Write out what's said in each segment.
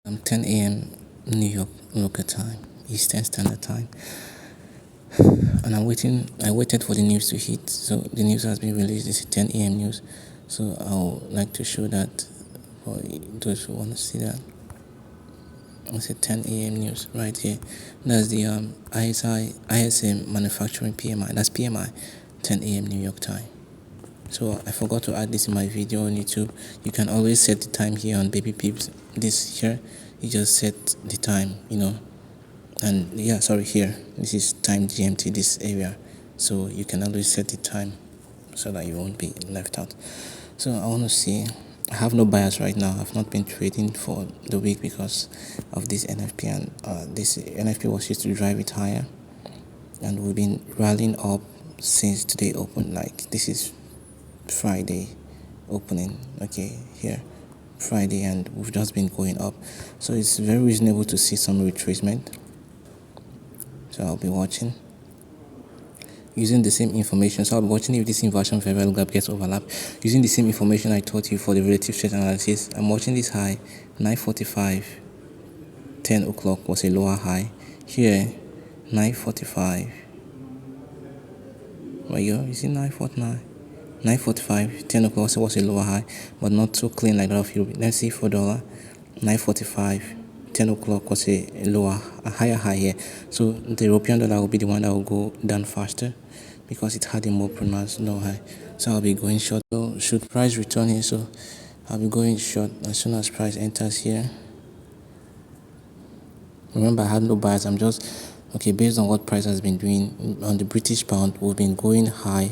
10 a.m. New York local time, Eastern Standard Time, and I'm waiting. I waited for the news to hit. So the news has been released. It's 10 a.m. news. So I would like to show that for those who want to see that. It's a 10 a.m. news right here. That's the ISM manufacturing PMI. That's PMI, 10 a.m. New York time. So I forgot to add this in my video on YouTube. You can always set the time here on Baby Peeps. This here, you just set the time, and yeah, sorry, here. This is time GMT, this area. So you can always set the time so that you won't be left out. So I want to see. I have no bias right now. I've not been trading for the week because of this NFP, and this NFP was used to drive it higher, and we've been rallying up since today opened. Like this is Friday opening, okay, here Friday, and we've just been going up, so it's very reasonable to see some retracement. So I'll be watching using the same information. So I'll be watching if this inversion fair value gap gets overlapped using the same information I taught you for the relative strength analysis. I'm watching this high 9:45, 10 o'clock was a lower high here. 9:45, well, you see 9:49, 9:45, 10 o'clock was a lower high, but not too clean like that of Europe. Let's see for dollar. 9:45, 10 o'clock was a higher high here. So the European dollar will be the one that will go down faster because it had a more pronounced low high. So I'll be going short. So should price return here, so I'll be going short as soon as price enters here. Remember, I had no bias. I'm just based on what price has been doing on the British pound. We've been going high,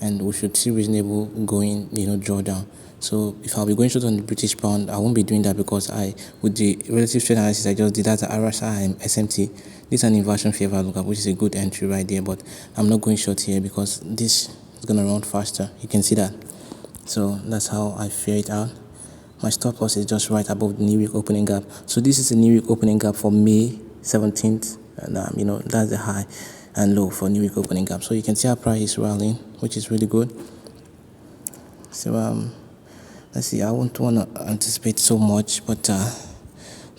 and we should see reasonable going, drawdown. So if I'll be going short on the British pound, I won't be doing that because with the relative strength analysis I just did, that's the RSI and SMT. This is an inversion fair value gap, which is a good entry right there. But I'm not going short here because this is gonna run faster. You can see that. So that's how I fear it out. My stop loss is just right above the New Week opening gap. So this is the New Week opening gap for May 17th, and that's the high and low for New Week opening gap. So you can see our price is rallying, which is really good. So let's see. I won't want to anticipate so much, but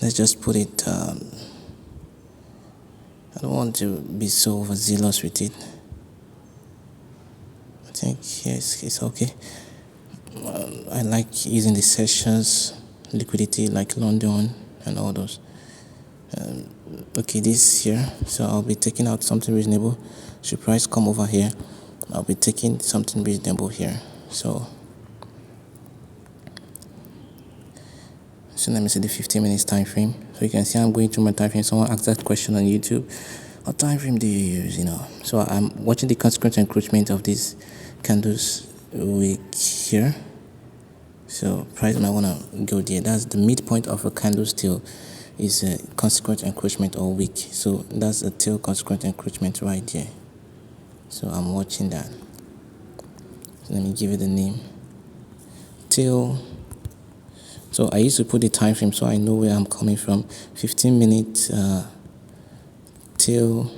let's just put it. I don't want to be so overzealous with it. I think yes, it's okay. I like using the sessions liquidity like London and all those. Okay, this here, so I'll be taking out something reasonable. Should price come over here, I'll be taking something reasonable here. So let me see the 15 minutes time frame. So you can see I'm going through my time frame. Someone asked that question on YouTube. What time frame do you use? So I'm watching the consequent encroachment of this candles week here. So price might want to go there. That's the midpoint of a candle still is a consequent encroachment all week. So that's a tail consequent encroachment right there. So I'm watching that. So let me give it a name. Tail. So I used to put the time frame so I know where I'm coming from. 15 minutes tail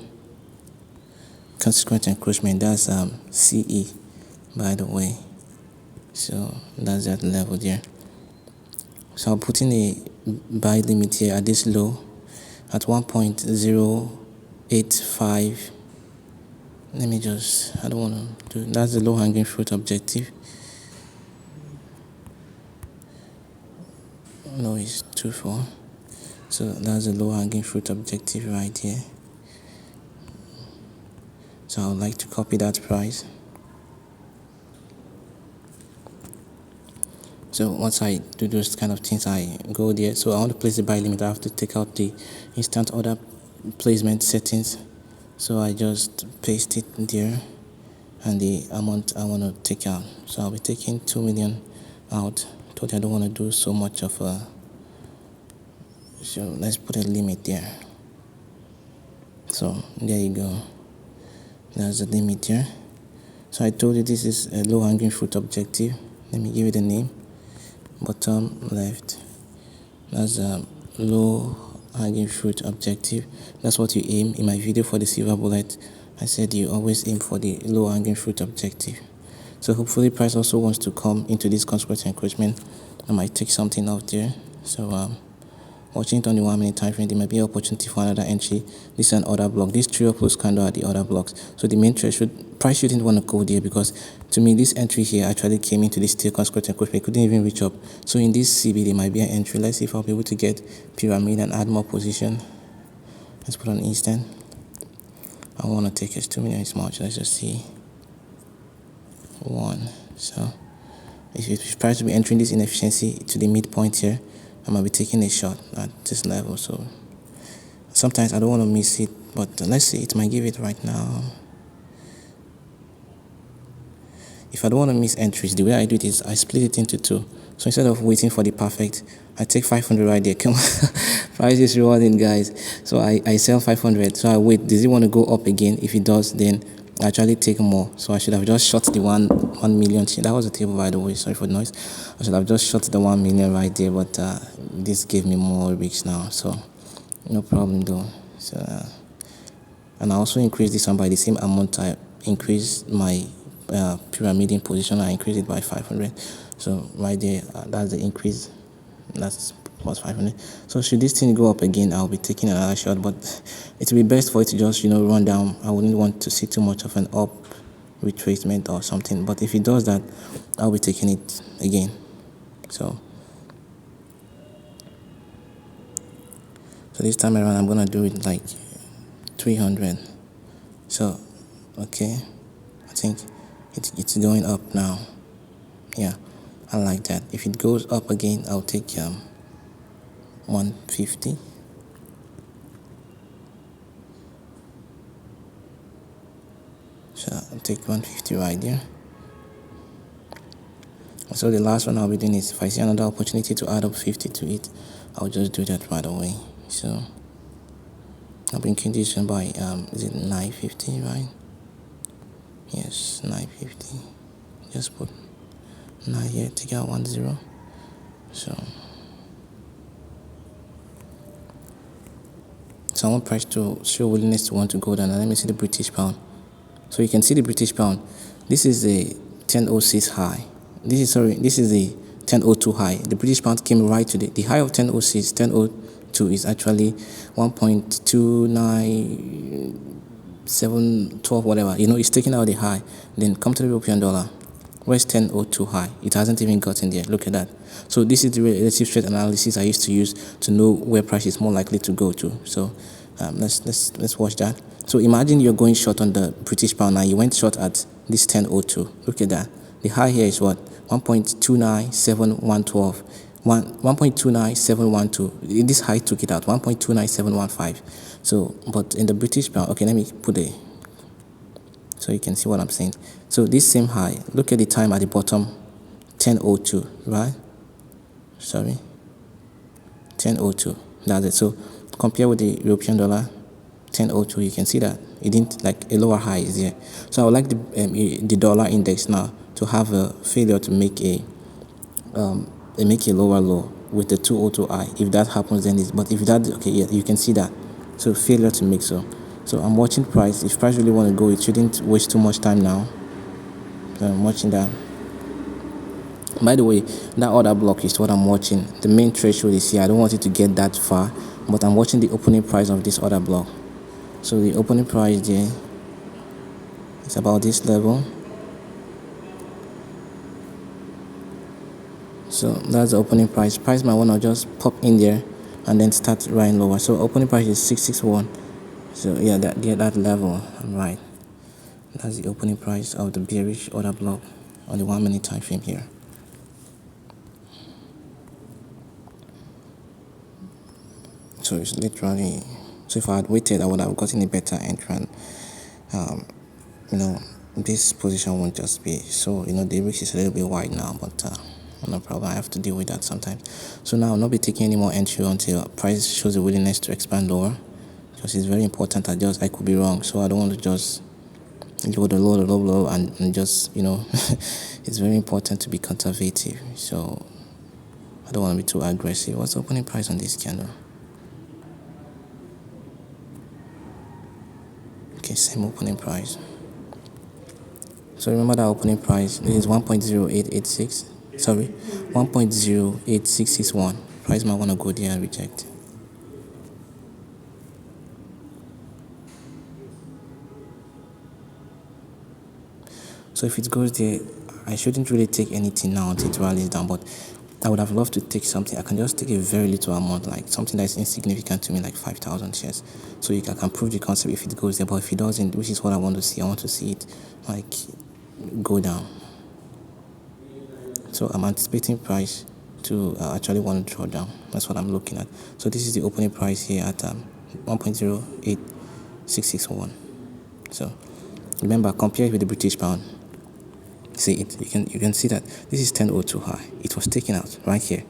consequent encroachment. That's CE, by the way. So that's that level there. So I'm putting a buy limit here at this low at 1.085. Let me just, I don't want to do, that's the low hanging fruit objective. No, it's too far. So that's the low hanging fruit objective right here. So I would like to copy that price. So once I do those kind of things, I go there. So I want to place the buy limit. I have to take out the instant order placement settings. So I just paste it there and the amount I want to take out. So I'll be taking 2 million out. Told you I don't want to do so much of a. So let's put a limit there. So there you go. That's the limit there. So I told you this is a low hanging fruit objective. Let me give it a name. Bottom left, that's a low hanging fruit objective. That's what you aim. In my video for the silver bullet, I said you always aim for the low hanging fruit objective. So hopefully price also wants to come into this consequent encroachment. I might take something out there. So watching it on the 1 minute time frame, there might be an opportunity for another entry. This is an order block. These three opposed candle are the order blocks. So the main trade price shouldn't want to go there, because to me this entry here actually came into this tail conscript and but couldn't even reach up. So in this CB there might be an entry. Let's see if I'll be able to get pyramid and add more position. Let's put on instant. I want to take it 2 minutes much. Let's just see. 1. So if you try to be entering this inefficiency to the midpoint here, I might be taking a shot at this level. So sometimes I don't want to miss it, but let's see, it might give it right now. If I don't want to miss entries, the way I do it is I split it into two. So instead of waiting for the perfect, I take 500 right there. Come on, price is rewarding, guys. So I sell 500. So I wait. Does it want to go up again? If it does, then I actually take more. So I should have just shot the 1 million. That was a table, by the way. Sorry for the noise. I should have just shot the 1 million right there, but this gave me more risks now. So no problem though. So and I also increased this one by the same amount. I increased my pyramiding position. I increased it by 500. So right there, that's the increase. That's plus 500. So should this thing go up again, I'll be taking another shot, but it will be best for it to just run down. I wouldn't want to see too much of an up retracement or something, but if it does that, I'll be taking it again. So this time around I'm gonna do it like 300. So okay, I think it's going up now. Yeah, I like that. If it goes up again, I'll take 150. So I'll take 150 right there. So the last one I'll be doing is, if I see another opportunity to add up 50 to it, I'll just do that right away. So I'll be increasing this one by is it 950, right? Yes, 950. Just put 9 here, take out 10. So I want price to show willingness to want to go down. Now let me see the British pound. So you can see the British pound. This is the 10.06 high. This is the 10.02 high. The British pound came right to the high of 10.06. 10.02 is actually 1.29712 whatever. It's taking out the high. Then come to the European dollar. Where's 10.02 high? It hasn't even gotten there. Look at that. So this is the relative strength analysis I used to use to know where price is more likely to go to. So let's watch that. So imagine you're going short on the British pound now. You went short at this 10.02. Look at that. The high here is what? 1.29712. 1.29712. This high took it out. 1.29715. So, but in the British pound, okay, let me put a, so you can see what I'm saying. So this same high, look at the time at the bottom, 10.02, right? Sorry, 10.02. That's it. So compare with the European dollar, 10.02. You can see that it didn't, like, a lower high is here. So I would like the dollar index now to have a failure to make a lower low with the 202 high. If that happens, then it's, but if that, okay, yeah, you can see that. So failure to make so I'm watching price. If price really want to go, it shouldn't waste too much time now. So I'm watching that. By the way, that order block is what I'm watching. The main threshold is here. I don't want it to get that far, but I'm watching the opening price of this order block. So the opening price there is about this level. So that's the opening price. Price might want to just pop in there and then start running lower. So opening price is 661. So yeah, that level, right? That's the opening price of the bearish order block on the 1 minute time frame here. So it's literally, so if I had waited, I would have gotten a better entrance. This position won't just be, so the risk is a little bit wide now, but no problem. I have to deal with that sometimes. So now I'll not be taking any more entry until price shows a willingness to expand lower, because it's very important. I could be wrong, so I don't want to just go the low and just it's very important to be conservative. So I don't want to be too aggressive. What's the opening price on this candle? Okay, same opening price. So remember that opening price, this is 1.0886. Sorry, 1.08661. Price might want to go there and reject. So if it goes there, I shouldn't really take anything now until it rallies down. But I would have loved to take something. I can just take a very little amount, like something that is insignificant to me, like 5,000 shares. So I can prove the concept if it goes there. But if it doesn't, which is what I want to see, I want to see it like go down. So I'm anticipating price to actually want to draw down. That's what I'm looking at. So this is the opening price here at 1.08661. So remember, compare it with the British pound. See it. You can see that this is 10.02 high. It was taken out right here.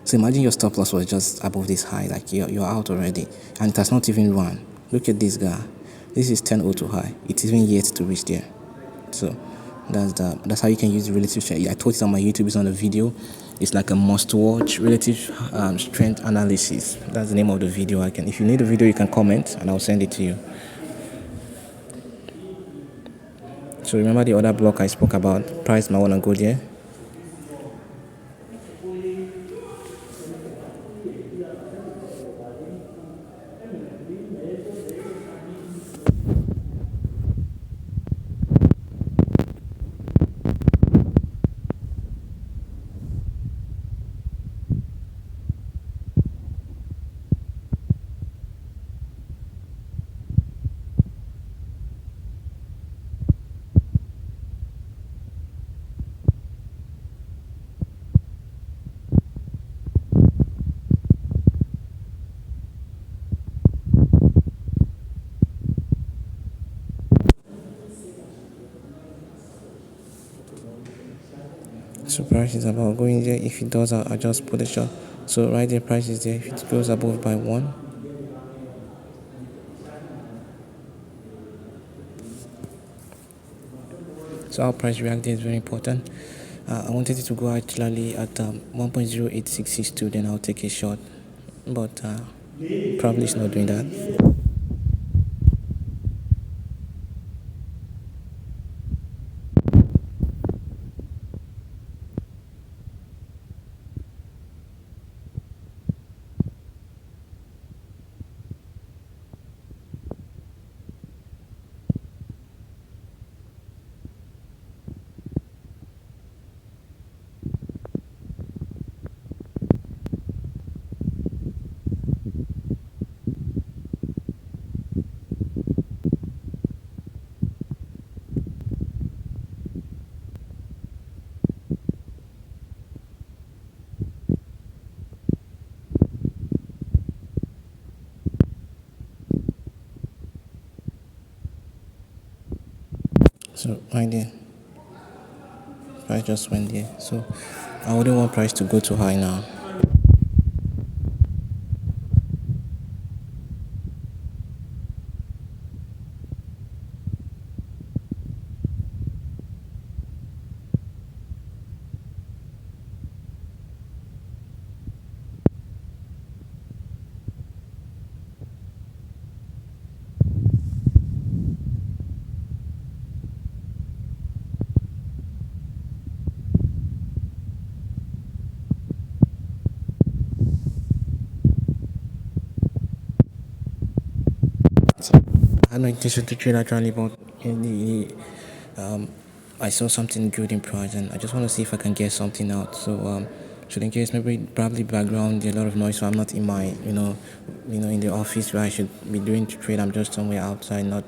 So imagine your stop loss was just above this high, like you're out already, and it has not even run. Look at this guy. This is 10.02 high. It's even yet to reach there. So that's how you can use the relative strength. I told it on my YouTube. It's on the video. It's like a must-watch relative strength analysis. That's the name of the video. If you need the video, you can comment and I'll send it to you. So remember the other block I spoke about. Price might wanna go there. So price is about going there. If it does, I'll just put a shot. So right there, price is there. If it goes above by 1, so our price react there is very important. I wanted it to go actually at 1.08662, then I'll take a shot, but probably it's not doing that. So right there, price just went there. So I wouldn't want price to go too high now. So I had no intention to trade actually, but in I saw something good in price, and I just want to see if I can get something out. So should in case maybe probably background there's a lot of noise, so I'm not in my in the office where I should be doing to trade. I'm just somewhere outside, not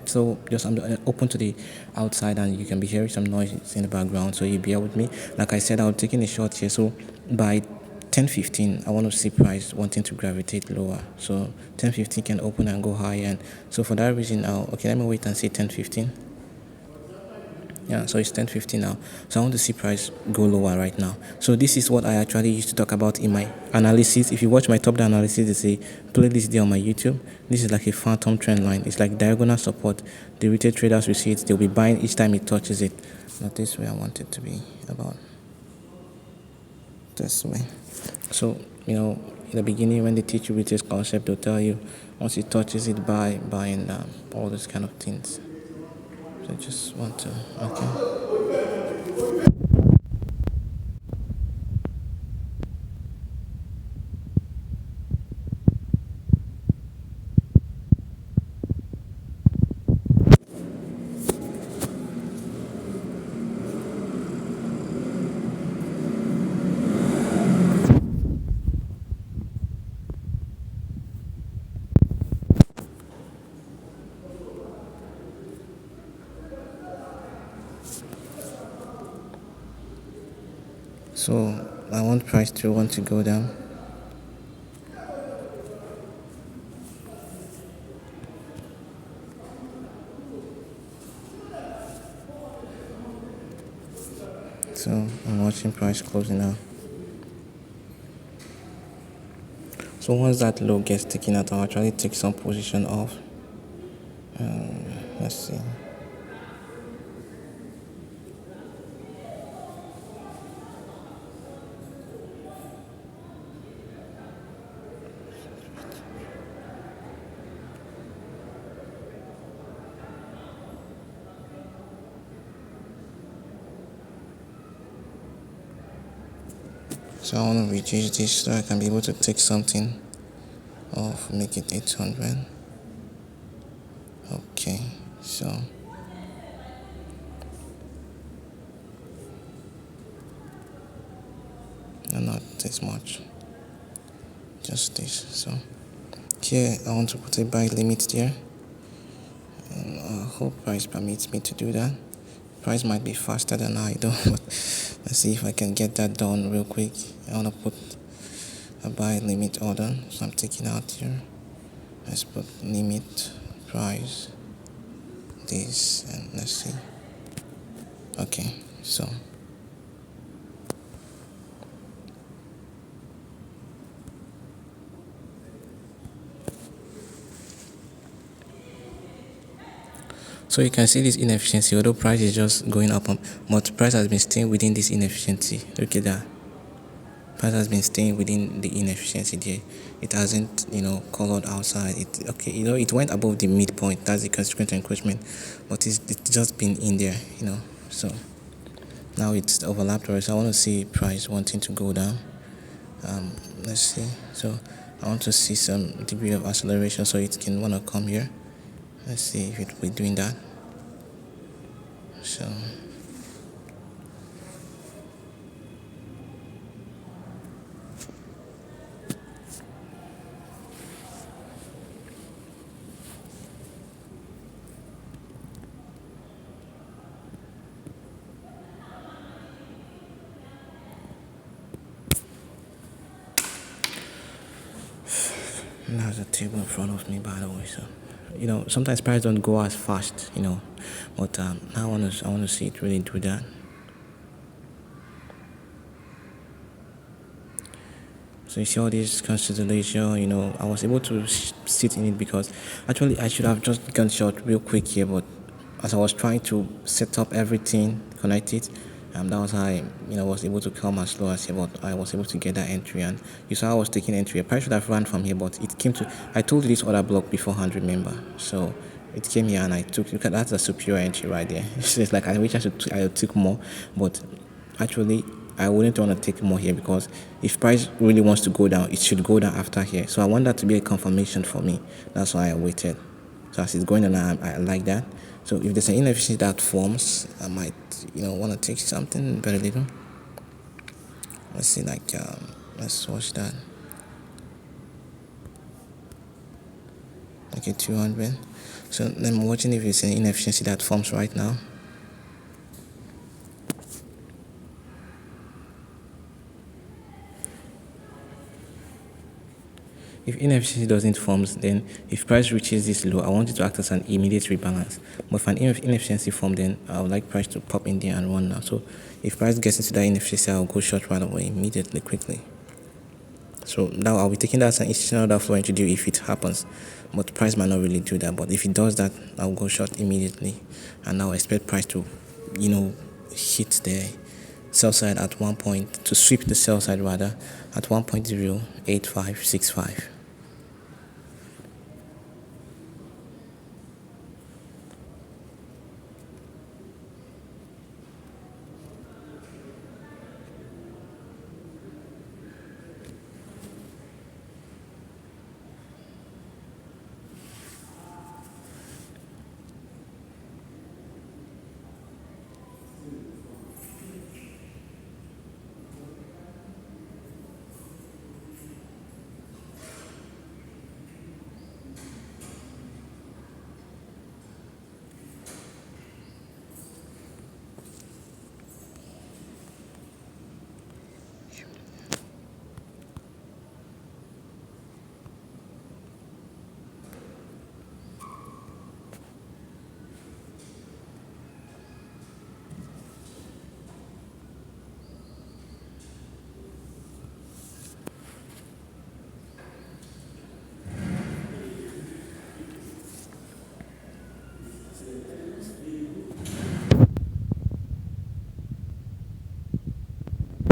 so just I'm open to the outside, and you can be hearing some noise in the background. So you bear with me. Like I said, I'm taking a short here. So by 10:15, I want to see price wanting to gravitate lower. So 10:15 can open and go higher, and so for that reason, let me wait and see 10:15. Yeah, so it's 10:50 now. So I want to see price go lower right now. So this is what I actually used to talk about in my analysis. If you watch my top down analysis, there's a playlist there on my YouTube. This is like a phantom trend line. It's like diagonal support. The retail traders will see it. They'll be buying each time it touches it. Not this way I want it to be, about this way. So in the beginning when they teach you retail concept, they'll tell you once it touches it, buy, and all those kind of things. So I just want to, okay. So I want price to want to go down. So I'm watching price closing now. So once that low gets taken out, I'll actually take some position off. Let's see. So I want to reduce this so I can be able to take something off, make it 800. Okay, so no, not this much, just this. So here I want to put a buy limit there. I hope price permits me to do that. Price might be faster than I do, but let's see if I can get that done real quick. I want to put a buy limit order, so I'm taking out here. Let's put limit price this, and let's see. Okay, so you can see this inefficiency, although price is just going up, but price has been staying within this inefficiency. Look at that. Price has been staying within the inefficiency there. It hasn't, colored outside. It went above the midpoint. That's the consequent encroachment, but it's just been in there, So now it's overlapped already. So I want to see price wanting to go down. Let's see. So I want to see some degree of acceleration, so it can want to come here. Let's see if it will be doing that. So there's a table in front of me, by the way. So sometimes price don't go as fast, but I want to see it really do that. So you see all this consideration, I was able to sit in it because actually I should have just gone short real quick here, but as I was trying to set up everything, connect it, that was how I, was able to come as low as here, but I was able to get that entry, and you saw I was taking entry. I probably should have run from here, but it came to, I told you this other block beforehand, remember? So it came here and I took, look at that's a superior entry right there. It's like I wish I took more, but actually I wouldn't want to take more here because if price really wants to go down, it should go down after here. So I want that to be a confirmation for me. That's why I waited. So as it's going down, I like that. So if there's an inefficiency that forms, I might, want to take something very little. Let's see, let's watch that. Okay, 200. So I'm watching if it's an inefficiency that forms right now. If inefficiency doesn't form, then if price reaches this low, I want it to act as an immediate rebalance. But if an inefficiency form, then I would like price to pop in there and run now. So if price gets into that inefficiency, I'll go short right away, immediately, quickly. So now I'll be taking that as an institutional order flow into do if it happens. But price might not really do that. But if it does that, I'll go short immediately. And I'll expect price to, hit the sell side at one point, to sweep the sell side rather, at 1.08565.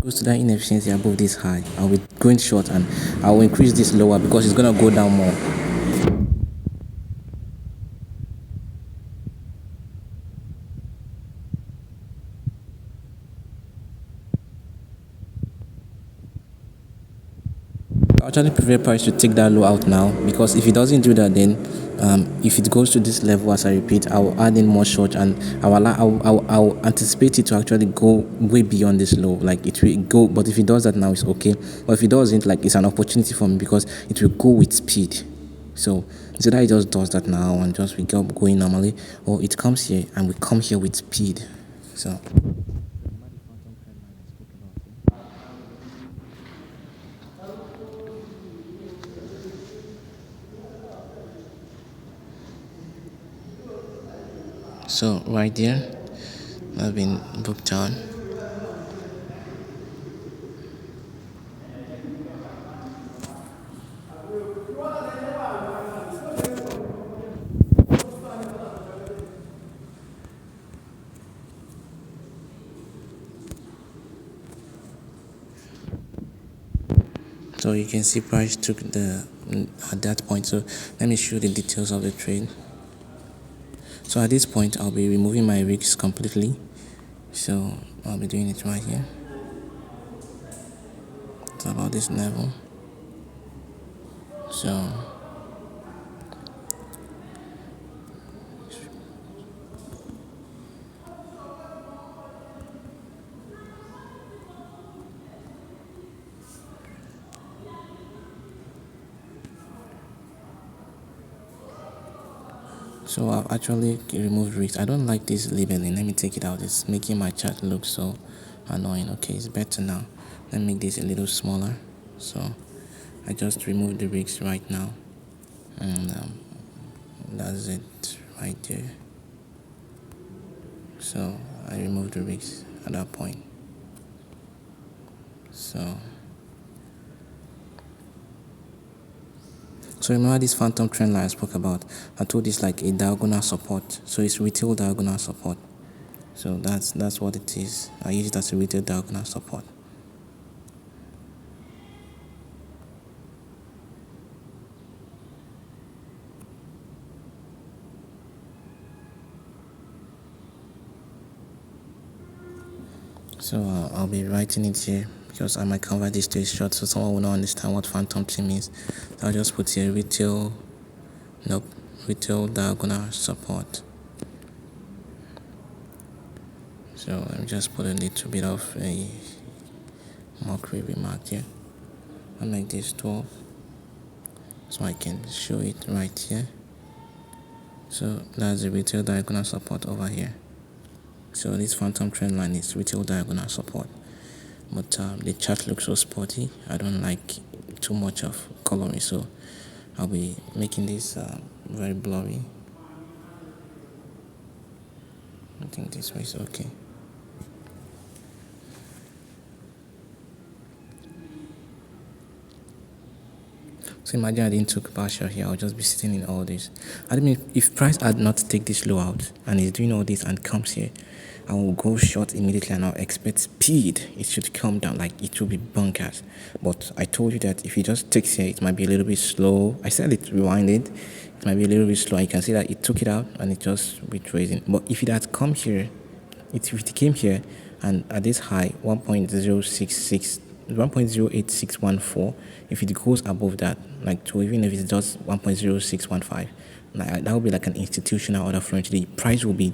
goes to that inefficiency above this high, I'll be going short and I'll increase this lower because it's gonna go down more. I actually prefer price to take that low out now because if it doesn't do that, then if it goes to this level, as I repeat, I'll add in more short and I'll anticipate it to actually go way beyond this low. Like it will go, but if it does that now, it's okay. But if it doesn't, like it's an opportunity for me because it will go with speed. So either it just does that now and just we go going normally, or it comes here and we come here with speed. So. So right there, I've been booked on. So you can see price took the at that point. So let me show the details of the trade. So at this point, I'll be removing my risks completely. So I'll be doing it right here. It's about this level. So I've actually removed risks. I don't like this labeling. Let me take it out. It's making my chart look so annoying. Okay, it's better now. Let me make this a little smaller. So I just removed the risks right now, and that's it right there. So I removed the risks at that point. So remember this phantom trend line I spoke about. I told this like a diagonal support. So it's retail diagonal support. So that's what it is. I use it as a retail diagonal support. So I'll be writing it here because I might convert this to a short so someone will not understand what phantom trend means. So I'll just put here retail diagonal support. So let me just put a little bit of a mockery remark here. I'll make this 12 so I can show it right here. So that's the retail diagonal support over here. So this phantom trend line is retail diagonal support. But the chart looks so spotty. I don't like too much of coloring, so I'll be making this very blurry. I think this way is okay. So imagine I didn't took partial here, I'll just be sitting in all this. I mean, if price had not take this low out and is doing all this and comes here, I will go short immediately and I'll expect speed. It should come down, like it will be bunkers. But I told you that if it just takes here, it might be a little bit slow. I said it rewinded. It might be a little bit slow. You can see that it took it out and it just retracing. But if it had come here, if it came here and at this high 1.08614, if it goes above that, like to even if it's just 1.0615, like that would be like an institutional order flow into the price will be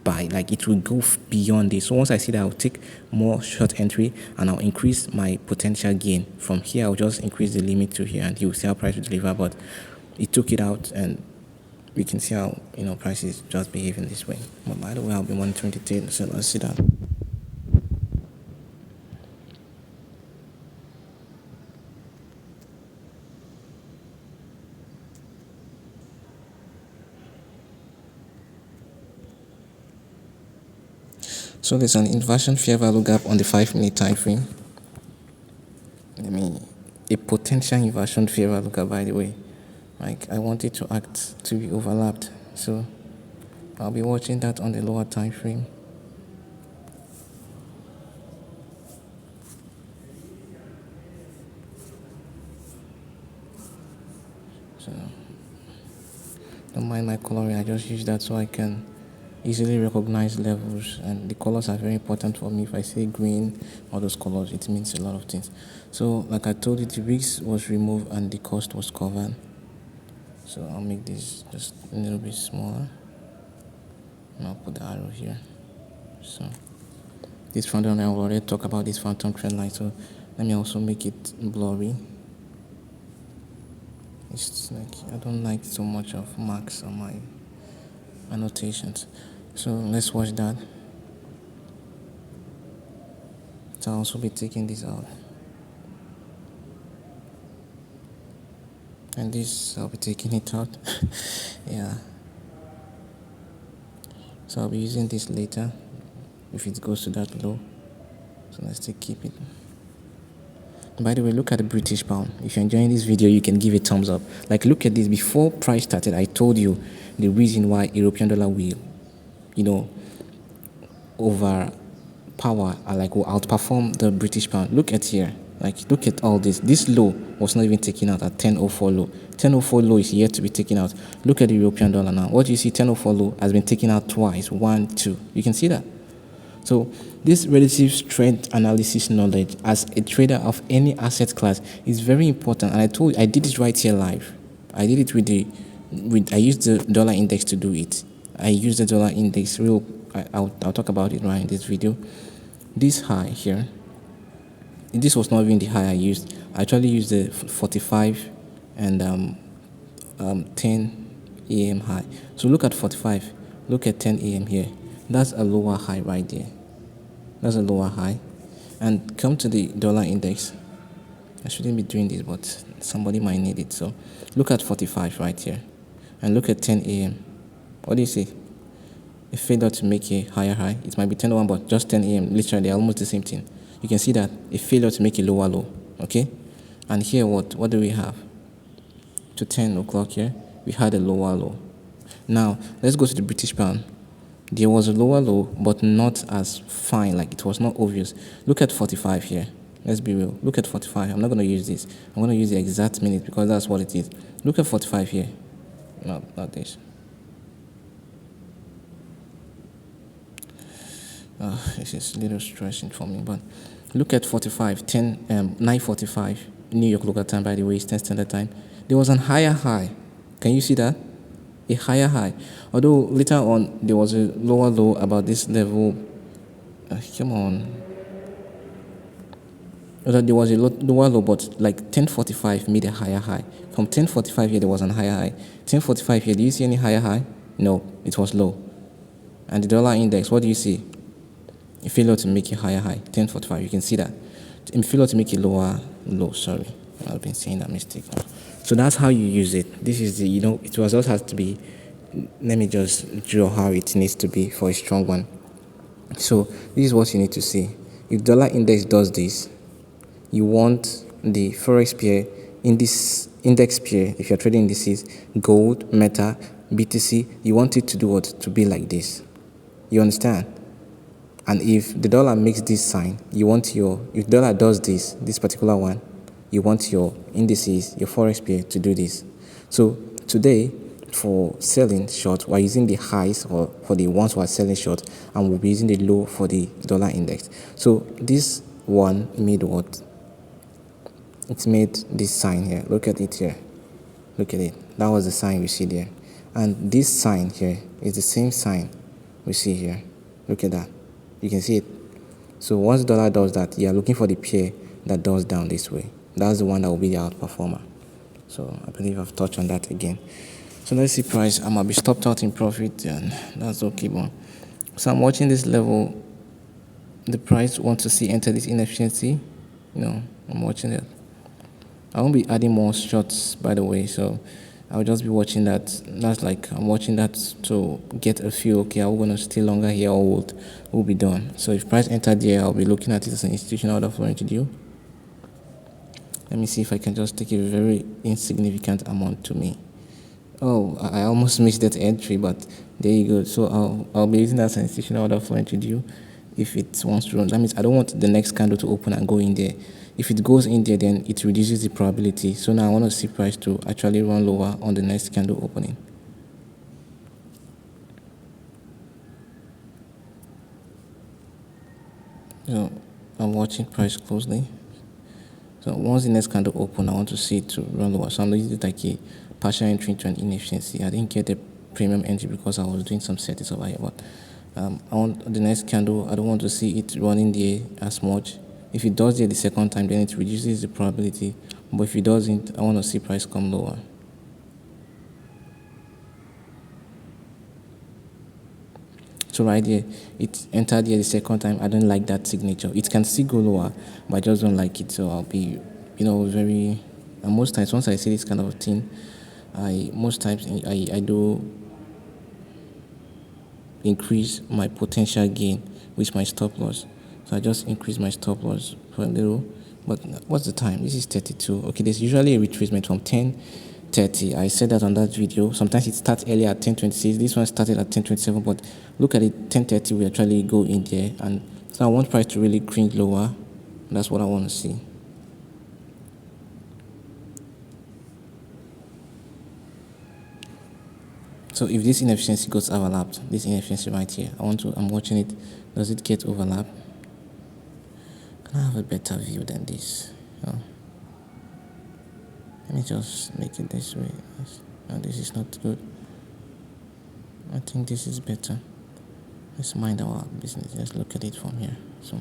buy, like it will go beyond this. So once I see that, I'll take more short entry and I'll increase my potential gain. From here I'll just increase the limit to here and you'll see how price will deliver. But it took it out and we can see how prices just behaving this way. But by the way, I'll be monitoring the tail, so let's see that. So there's an inversion fair value gap on the 5-minute time frame. A potential inversion fair value gap, by the way. Like I want it to act to be overlapped. So I'll be watching that on the lower time frame. Don't mind my coloring, I just use that so I can easily recognize levels, and the colors are very important for me. If I say green, all those colors, it means a lot of things. So like I told you, the risk was removed and the cost was covered. So I'll make this just a little bit smaller, and I'll put the arrow here. So this phantom, I already talked about this phantom trend line, so let me also make it blurry. It's like I don't like so much of marks on my annotations. So let's watch that. So I'll also be taking this out. And this, I'll be taking it out. Yeah. So I'll be using this later if it goes to that low. So let's still keep it. By the way, look at the British pound. If you're enjoying this video, you can give a thumbs up. Like, look at this. Before price started, I told you the reason why European dollar will, overpower, like will outperform the British pound. Look at here. Like, look at all this. This low was not even taken out at 10.04 low. 10.04 low is yet to be taken out. Look at the European dollar now. What do you see? 10.04 low has been taken out twice. 1, 2. You can see that. So this relative strength analysis knowledge as a trader of any asset class is very important. And I did it right here live. I did it I used the dollar index to do it. I used the dollar index I'll talk about it right in this video. This high here, this was not even the high I used. I actually used the 45 and 10 a.m. high. So look at 45, look at 10 a.m. here. That's a lower high right there. That's a lower high. And come to the dollar index. I shouldn't be doing this, but somebody might need it. So look at 45 right here. And look at 10 a.m. What do you see? A failure to make a higher high. It might be 10:01, but just 10 a.m. Literally, they're almost the same thing. You can see that a failure to make a lower low. Okay? And here, what do we have? To 10 o'clock here, we had a lower low. Now, let's go to the British pound. There was a lower low, but not as fine, like it was not obvious. Look at 45 here. Let's be real. Look at 45. I'm not going to use this. I'm going to use the exact minute because that's what it is. Look at 45 here. No, not this. This is a little stressing for me, but look at 45, 9:45, New York local time, by the way, Eastern Standard Time. There was an higher high. Can you see that? A higher high. Although later on, there was a lower low about this level. Come on. There was a lower low, but like 10:45 made a higher high. From 10:45 here, there was a higher high. 10:45 here, do you see any higher high? No, it was low. And the dollar index, what do you see? A failure to make a higher high, 10:45. You can see that. A failure to make a lower low. Sorry, I've been saying that mistake. So that's how you use it. This is the, it was just has to be. Let me just draw how it needs to be for a strong one. So this is what you need to see. If dollar index does this, you want the forex pair in this index pair. If you're trading indices, gold, meta, BTC, you want it to do what? To be like this. You understand? And if the dollar makes this sign, you want if dollar does this particular one, you want your indices, your forex pair to do this. So today, for selling short, we're using the highs for the ones who are selling short, and we'll be using the low for the dollar index. So this one made what? It's made this sign here. Look at it here. Look at it. That was the sign we see there. And this sign here is the same sign we see here. Look at that. You can see it. So once dollar does that, you are looking for the pair that does down this way. That's the one that will be the outperformer. So I believe I've touched on that again. So let's see price. I might be stopped out in profit, and that's okay. But so I'm watching this level. The price wants to see enter this inefficiency. I'm watching it. I won't be adding more shots, by the way. So I'll just be watching that. That's like I'm watching that to get a feel. Okay, are we gonna stay longer here or we'll be done? So if price entered here, I'll be looking at it as an institutional order flowing to due. Let me see if I can just take a very insignificant amount to me. Oh, I almost missed that entry, but there you go. So I'll be using that as an institutional order flowing to due. If it wants to run, that means I don't want the next candle to open and go in there. If it goes in there, then it reduces the probability. So now I want to see price to actually run lower on the next candle opening. So I'm watching price closely. So once the next candle open, I want to see it to run lower. So I'm using it like a partial entry into an inefficiency. I didn't get the premium entry because I was doing some settings over here. But I want the next candle. I don't want to see it running there as much. If it does there the second time, then it reduces the probability. But if it doesn't, I want to see price come lower. So right here, it entered here the second time. I don't like that signature. It can still go lower, but I just don't like it. So I'll be, very. And most times, once I see this kind of thing, most times I do increase my potential gain with my stop loss. So I just increase my stop loss for a little. But what's the time? This is 32. Okay, there's usually a retracement from 10:30. I said that on that video. Sometimes it starts earlier at 10:26. This one started at 10:27. But look at it, 10:30. We actually go in there, and so I want price to really cringe lower. That's what I want to see. So if this inefficiency gets overlapped, this inefficiency right here, I'm watching it. Does it get overlapped? Can I have a better view than this? Oh. Let me just make it this way. No, this is not good. I think this is better. Let's mind our business. Let's look at it from here. So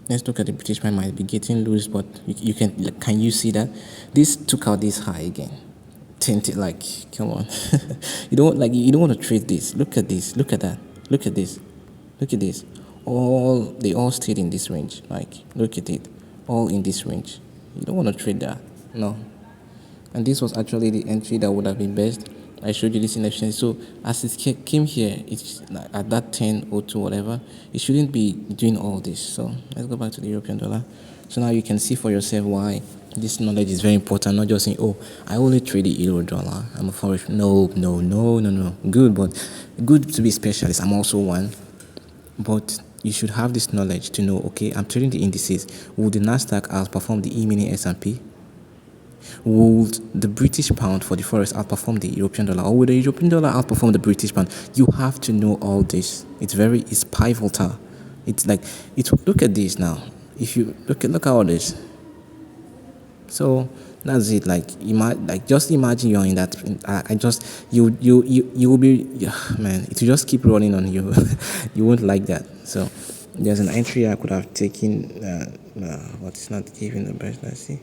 let's look at the British pound. Might be getting loose, but you can you see that this took out this high again? Tinted, like, come on. You don't want to trade this. Look at this. Look at that. Look at this. Look at this. They all stayed in this range. Like, look at it. All in this range. You don't want to trade that. No. And this was actually the entry that would have been best. I showed you this inefficiency. So as it came here, it's like at that 10:02 whatever, it shouldn't be doing all this. So let's go back to the European dollar. So now you can see for yourself why this knowledge is very important. Not just saying, oh, I only trade the euro dollar. I'm a forex. No. Good, but good to be a specialist. I'm also one. But you should have this knowledge to know, okay, I'm trading the indices. Will the Nasdaq outperform the E-mini S&P? Would the British pound for the forex outperform the European dollar, or would the European dollar outperform the British pound? You have to know all this. It's pivotal. It's like look at this now. If you look at all this. So that's it. Just imagine you're in that. I just you will be, yeah, man. It will just keep running on you. You won't like that. So there's an entry I could have taken, but it's not giving the best. Let's see.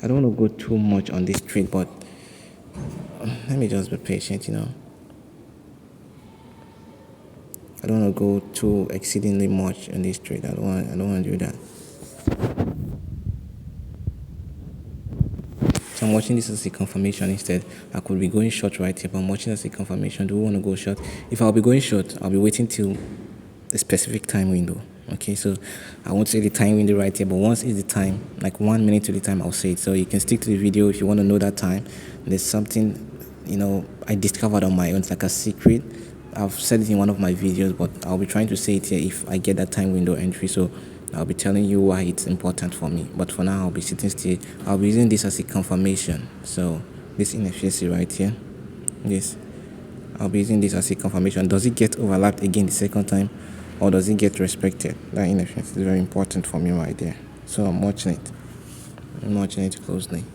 I don't want to go too much on this trade, but let me just be patient. I don't want to go too exceedingly much on this trade. I don't want to do that. So I'm watching this as a confirmation instead. I could be going short right here, but I'm watching as a confirmation. Do we want to go short? If I'll be going short, I'll be waiting till a specific time window. Okay, so I won't say the time window right here, but once it's the time, like 1 minute to the time, I'll say it. So you can stick to the video if you want to know that time. There's something, I discovered on my own. It's like a secret. I've said it in one of my videos, but I'll be trying to say it here if I get that time window entry. So I'll be telling you why it's important for me. But for now, I'll be sitting still. I'll be using this as a confirmation. So this inefficiency right here, this, I'll be using this as a confirmation. Does it get overlapped again the second time, or does it get respected? That inefficiency is very important for me right there. So I'm watching it. I'm watching it closely.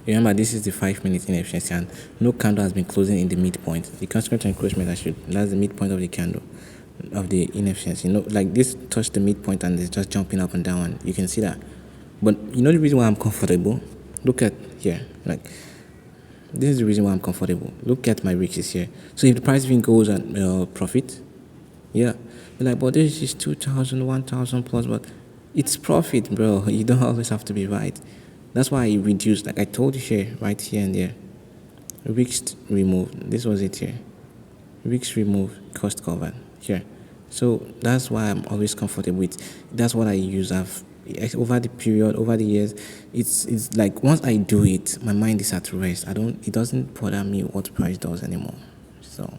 Remember, this is the 5-minute inefficiency, and no candle has been closing in the midpoint. The consequent encroachment, that's the midpoint of the candle, of the inefficiency. Like this touched the midpoint and it's just jumping up and down, and you can see that. But the reason why I'm comfortable? Look at here. Like, this is the reason why I'm comfortable. Look at my risks here. So if the price even goes at profit, yeah, you're like, but this is 2,000, 1,000 plus, but it's profit, bro. You don't always have to be right. That's why I reduced, like I told you here, right here and there. Risks removed. This was it here. Risks removed, cost covered here. So that's why I'm always comfortable with. That's what I use. Over the period, over the years, it's like once I do it, my mind is at rest. It doesn't bother me what price does anymore. So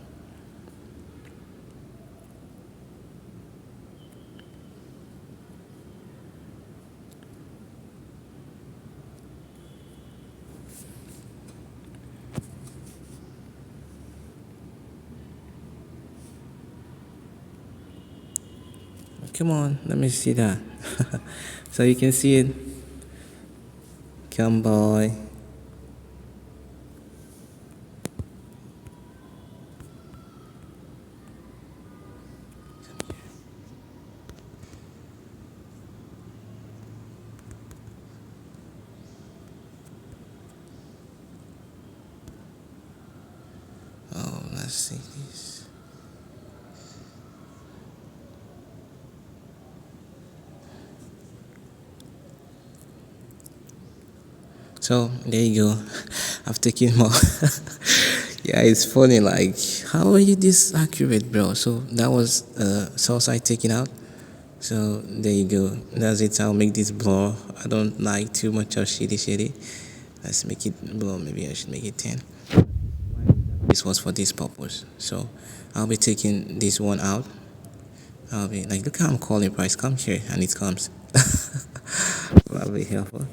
Come on, let me see that. So you can see it. Come boy. Oh, let's see this. So there you go. I've taken more. Yeah, it's funny. Like, how are you this accurate, bro? So that was sell side taken out. So there you go. That's it. I'll make this blur. I don't like too much of shady. Let's make it blur. Maybe I should make it 10. This was for this purpose. So I'll be taking this one out. I'll be like, look how I'm calling price. Come here, and it comes. That'll be helpful.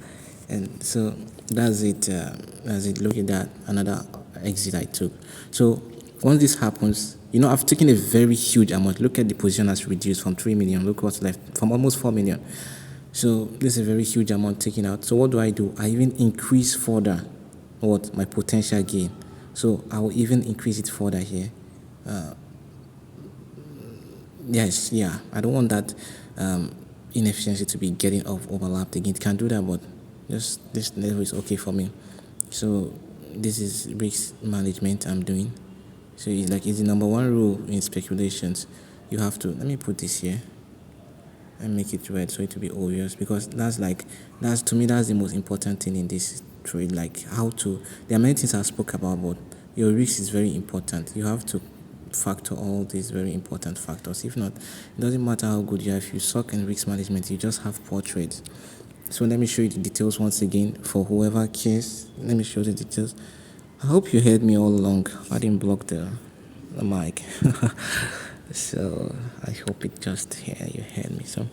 And so that's it. That's it. Look at that. Another exit I took. So once this happens, I've taken a very huge amount. Look at the position has reduced from 3 million. Look what's left from almost 4 million. So this is a very huge amount taken out. So what do? I even increase further what my potential gain. So I will even increase it further here. Yes, yeah. I don't want that inefficiency to be getting off overlapped again. It can do that, but just this level is okay for me. So this is risk management I'm doing. So it's the number one rule in speculations. You have to, let me put this here and make it red so it will be obvious, because that's to me that's the most important thing in this trade. Like, how to, there are many things I spoke about, but your risk is very important. You have to factor all these very important factors. If not, it doesn't matter how good you are. If you suck in risk management, you just have poor trades. So let me show you the details once again for whoever cares. Let me show the details. I hope you heard me all along. I didn't block the mic. So I hope it just here you heard me. So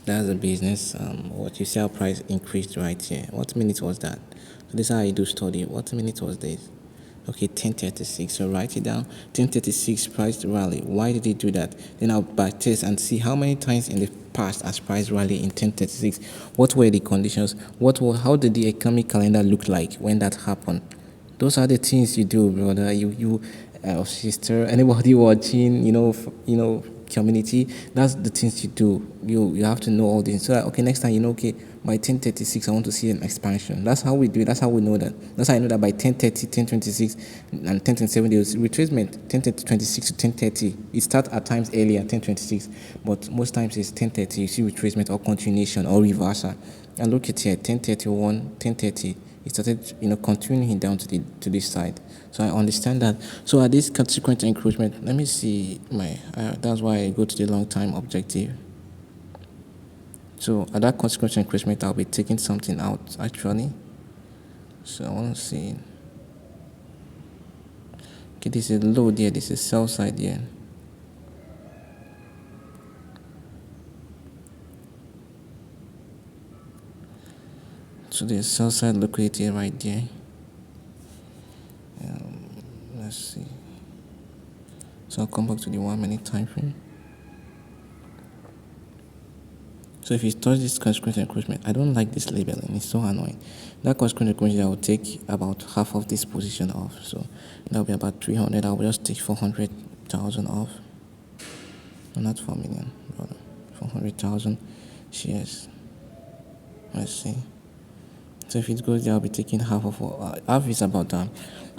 that's the business. What you sell price increased right here. What minute was that? So this is how I do study. What minute was this? Okay, 10:36. So write it down. 10:36 price rally. Why did it do that? Then I'll back test and see how many times in the past has price rally in 10:36. What were the conditions? How did the economic calendar look like when that happened? Those are the things you do, brother. Sister, anybody watching, community. That's the things you do. You have to know all this. So that, okay, next time okay, by 10:36 I want to see an expansion. That's how we do it. That's how we know that. That's how I know that by 10:30, 10:26, and 10:27 there's retracement. 10:26 to 10:30. It starts at times earlier, 10:26, but most times it's 10:30. You see retracement or continuation or reversal. And look at here, 10:31, 10:30. It started, continuing down to this side. So I understand that. So at this consequent encroachment, let me see that's why I go to the long time objective. So at that consequent encroachment, I'll be taking something out actually. So I want to see. Okay, this is low there. This is sell side here. So there's sell side liquidity right there. Let's see. So I'll come back to the 1 minute time frame. So if you touch this consequent encroachment, I don't like this labeling. It's so annoying. That consequent encroachment, I will take about half of this position off. So that'll be about 300. I will just take 400,000 off. No, not 4 million, brother. 400,000 shares. Let's see. So if it goes there, I'll be taking half of half is about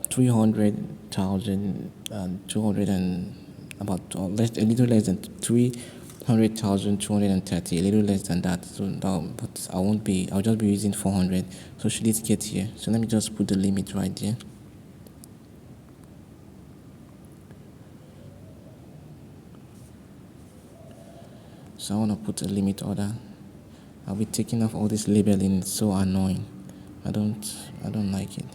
300,000 and 200 and about a little less than 300,230, a little less than that. So but I'll just be using 400. So should it get here? So let me just put the limit right there. So I want to put a limit order. I'll be taking off all this labeling. It's so annoying. I don't like it.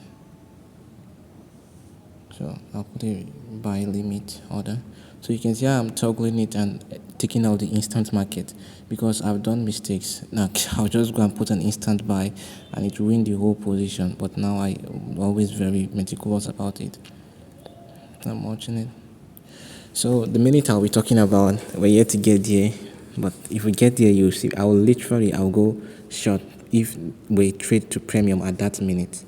So I'll put a buy limit order. So you can see I'm toggling it and taking out the instant market because I've done mistakes. Now I'll just go and put an instant buy and it ruined the whole position. But now I'm always very meticulous about it. I'm watching it. So the minute I'll be talking about, we're yet to get there, but if we get there, you see, I'll go short if we trade to premium at that minute.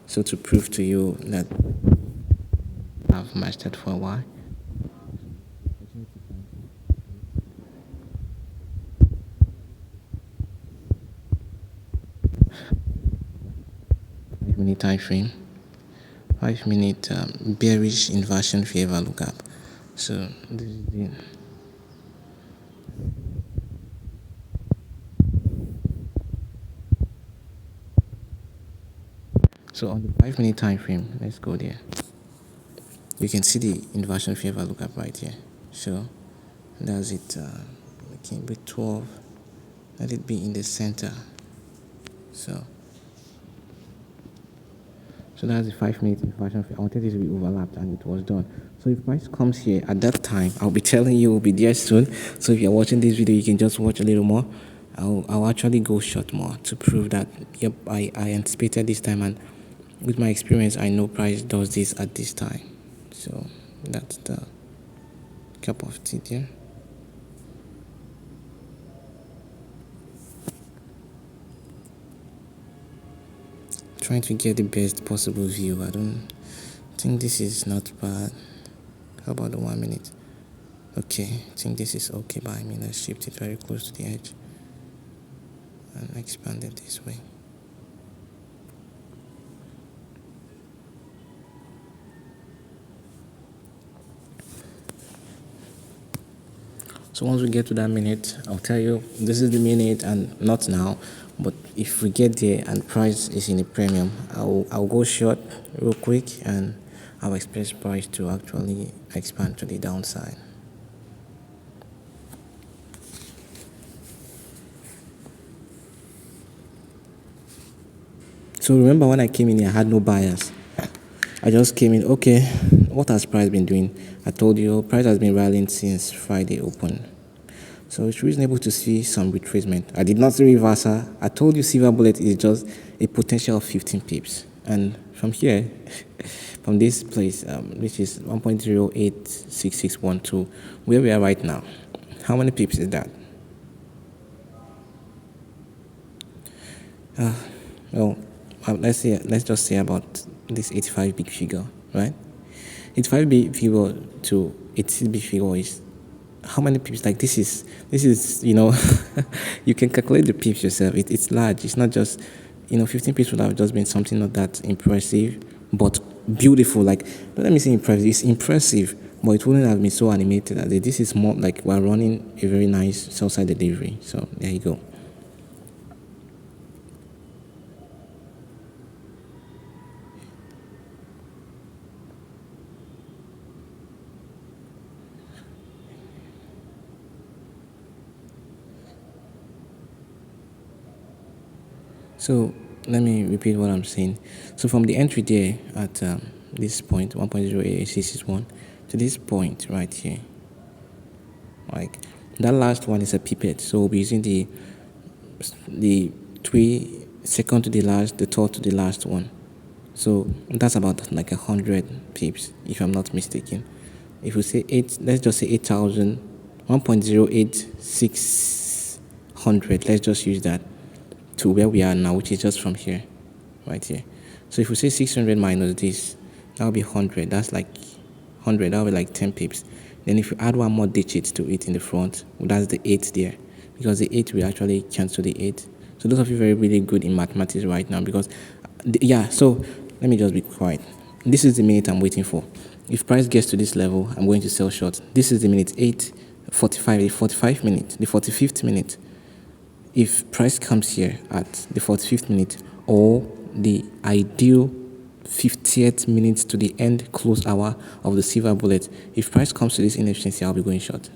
So to prove to you that I've mastered for a while. 5 minute time frame, 5 minute bearish inversion favor lookup. So this is the so on the 5 minute time frame, let's go there. You can see the inversion favor lookup right here. So that's it. Okay, with 12, let it be in the center. So that's the 5 minute inversion. I wanted it to be overlapped and it was done. So if price comes here at that time, I'll be telling you we'll be there soon. So if you're watching this video, you can just watch a little more. I'll actually go short more to prove that yep, I anticipated this time, and with my experience I know price does this at this time. So that's the cup of tea there. Trying to get the best possible view. I don't think this is not bad. How about the 1 minute? Okay, I think this is okay by me. Let's shift it very close to the edge and expand it this way. So once we get to that minute, I'll tell you this is the minute, and not now, but if we get there and price is in a premium, I'll go short real quick and I'll expect price to actually expand to the downside. So remember when I came in here, I had no buyers. I just came in, okay, what has price been doing? I told you price has been rallying since Friday open. So it's reasonable to see some retracement. I did not see reversal. I told you silver bullet is just a potential of 15 pips. And from here, from this place, which is 1.086612, where we are right now, how many pips is that? Well, let's just say about this 85 big figure, right? 85 big figure to 80 big figure is how many pips? Like this is you can calculate the pips yourself. It's large. It's not just 15 pips would have just been something not that impressive, but beautiful. Like, don't let me say impressive. It's impressive, but it wouldn't have been so animated as this is more like we're running a very nice sell side delivery. So there you go. So let me repeat what I'm saying. So from the entry there at this point, 1.08661, to this point right here, like that last one is a pipette. So we'll be using the 3 second to the last, the third to the last one. So that's about like 100 pips, if I'm not mistaken. If we say 8, let's just say 8,000, 1.08600, let's just use that to where we are now, which is just from here, right here. So if we say 600 minus this, that'll be 100. That's like 100. That'll be like 10 pips. Then if you add one more digit to it in the front, well, that's the 8 there, because the 8 will actually cancel the 8. So those of you very really good in mathematics right now, because yeah. So let me just be quiet. This is the minute I'm waiting for. If price gets to this level, I'm going to sell short. This is the minute 8:45, the 45 minute, the 45th minute. If price comes here at the 45th minute or the ideal 50th minute to the end close hour of the silver bullet, if price comes to this inefficiency, I'll be going short.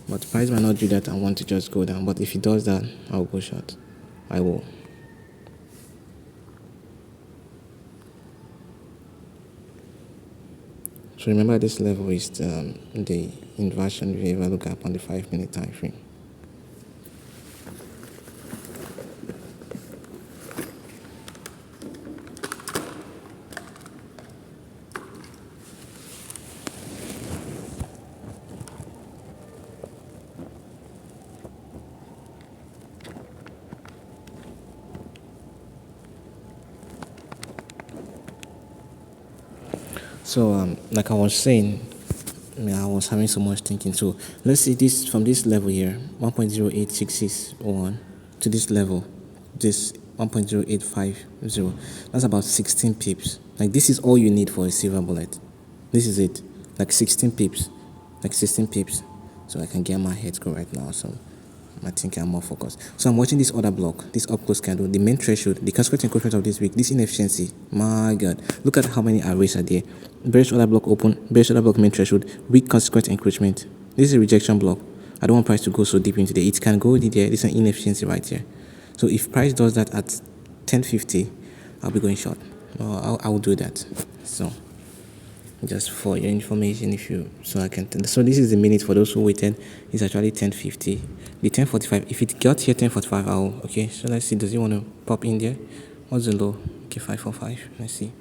But price might not do that and want to just go down. But if it does that, I'll go short. I will. So remember, this level is the inversion wave look up on the 5-minute time frame. So like I was saying, I was having so much thinking. So let's see this from this level here, 1.08661 to this level, this 1.0850. That's about 16 pips. Like this is all you need for a silver bullet. This is it. Like 16 pips. Like 16 pips. So I can get my head go right now. So I think I'm more focused. So I'm watching this other block, this up close candle, the main threshold, the consequent encroachment of this week, this inefficiency. My God, look at how many arrays are there. Bearish order block open, bearish order block main threshold, weak consequent encroachment. This is a rejection block. I don't want price to go so deep into there. It can go there. This is an inefficiency right here. So if price does that at 1050, I'll be going short. I'll do that. So just for your information, if you so I can so this is the minute for those who waited. It's actually 1050, the 1045. If it got here 1045, I'll okay. So let's see, does it want to pop in there? What's the low? Okay, 545. Let's see.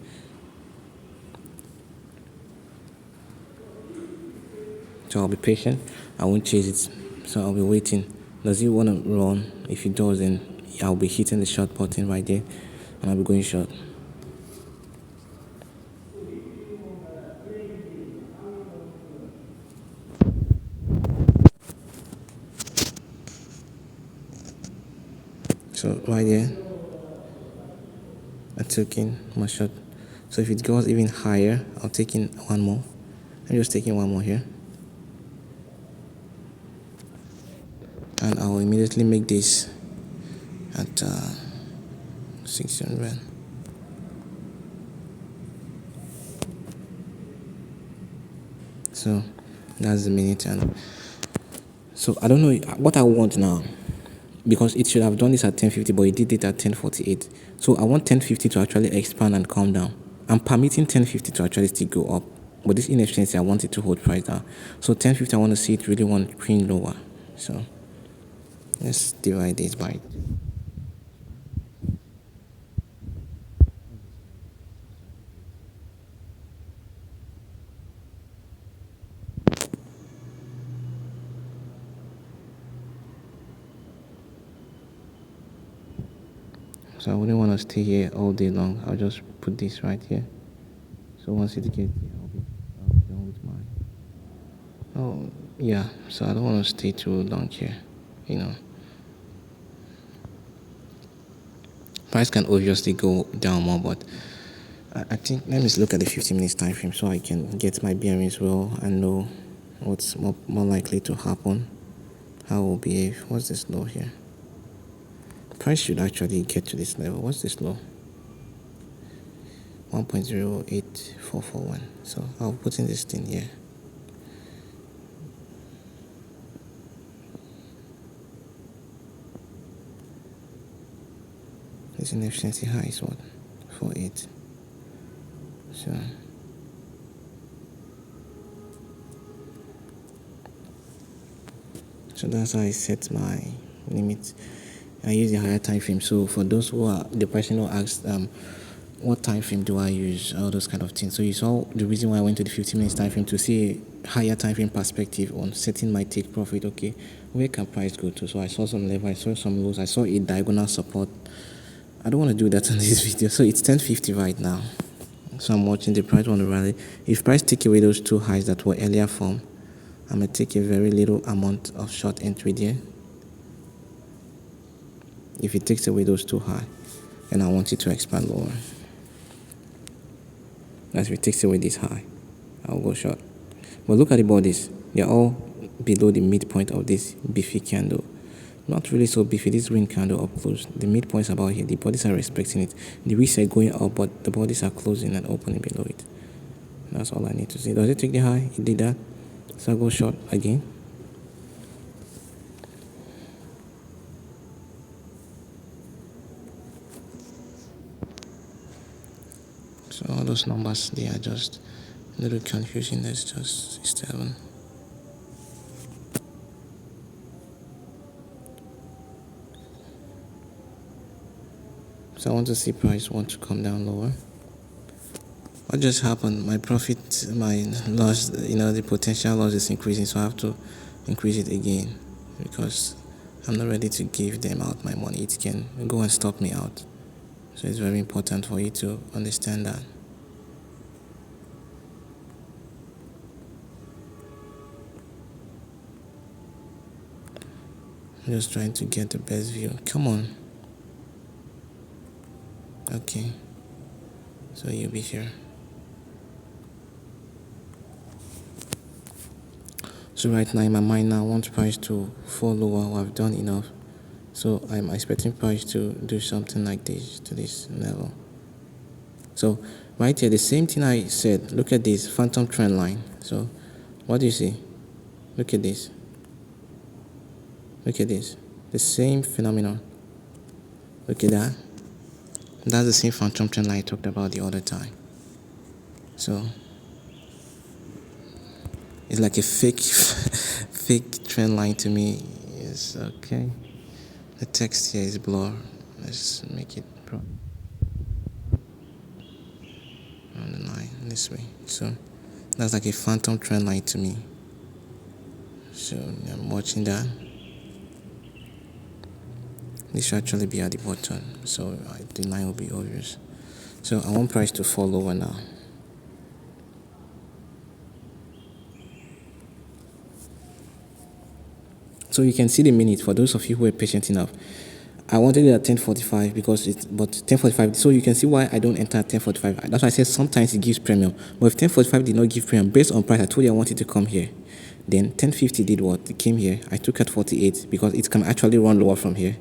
So I'll be patient, I won't chase it, so I'll be waiting. Does it want to run? If it does, then I'll be hitting the short button right there and I'll be going short. So right there, I took in my shot. So if it goes even higher, I'll take in one more. I'm just taking one more here. And I'll immediately make this at 600. So that's the minute. And so I don't know what I want now, because it should have done this at 1050, but it did it at 1048. So I want 1050 to actually expand and calm down. I'm permitting 1050 to actually still go up, but this inefficiency, I want it to hold price down. So 1050, I want to see it really want print lower. So let's divide this by. So I wouldn't want to stay here all day long. I'll just put this right here. So once it gets here, I'll be done with mine. Oh, yeah. So I don't want to stay too long here, you know. Price can obviously go down more, but I think let me look at the 15 minutes time frame so I can get my bearings well and know what's more likely to happen, how it will behave. What's this low here? Price should actually get to this level. What's this low? 1.08441. So I'll put in this thing here. This inefficiency high is what? 48. So that's how I set my limit. I use the higher time frame. So for those who are the person who asked what time frame do I use, all those kind of things. So you saw the reason why I went to the 15 minutes time frame, to see a higher time frame perspective on setting my take profit. Okay, where can price go to? So I saw some level, I saw some lows, I saw a diagonal support. I don't want to do that in this video. So it's 1050 right now. So I'm watching the price on the rally. If price take away those two highs that were earlier formed, I'm going to take a very little amount of short entry there. If it takes away those two high, then I want it to expand lower. As if it takes away this high, I'll go short. But look at the bodies. They're all below the midpoint of this beefy candle. Not really so beefy, this green candle up close. The midpoint is about here. The bodies are respecting it. The wicks are going up, but the bodies are closing and opening below it. That's all I need to see. Does it take the high? It did that. So I'll go short again. So all those numbers, they are just a little confusing. Let's just 7. So I want to see price want to come down lower. What just happened? My profit, my loss, the potential loss is increasing, so I have to increase it again because I'm not ready to give them out my money. It can go and stop me out. So it's very important for you to understand that. just trying to get the best view. Come on. Okay. So you'll be here. So right now in my mind now, I want price to fall lower. I've done enough. So I'm expecting price to do something like this to this level. So right here, the same thing I said. Look at this phantom trend line. So what do you see? Look at this. Look at this. The same phenomenon. Look at that. That's the same phantom trend line I talked about the other time. So it's like a fake fake trend line to me. Yes, okay. The text here is blur. Let's make it on the line this way. So that's like a phantom trend line to me. So I'm watching that. This should actually be at the bottom, so the line will be obvious. So I want price to fall over now. So you can see the minute for those of you who are patient enough. I wanted it at 10:45 because but 10:45. So you can see why I don't enter at 10:45. That's why I said sometimes it gives premium. But if 10:45 did not give premium, based on price, I told you I wanted to come here. Then 10:50 did what? It came here. I took at 48 because it can actually run lower from here.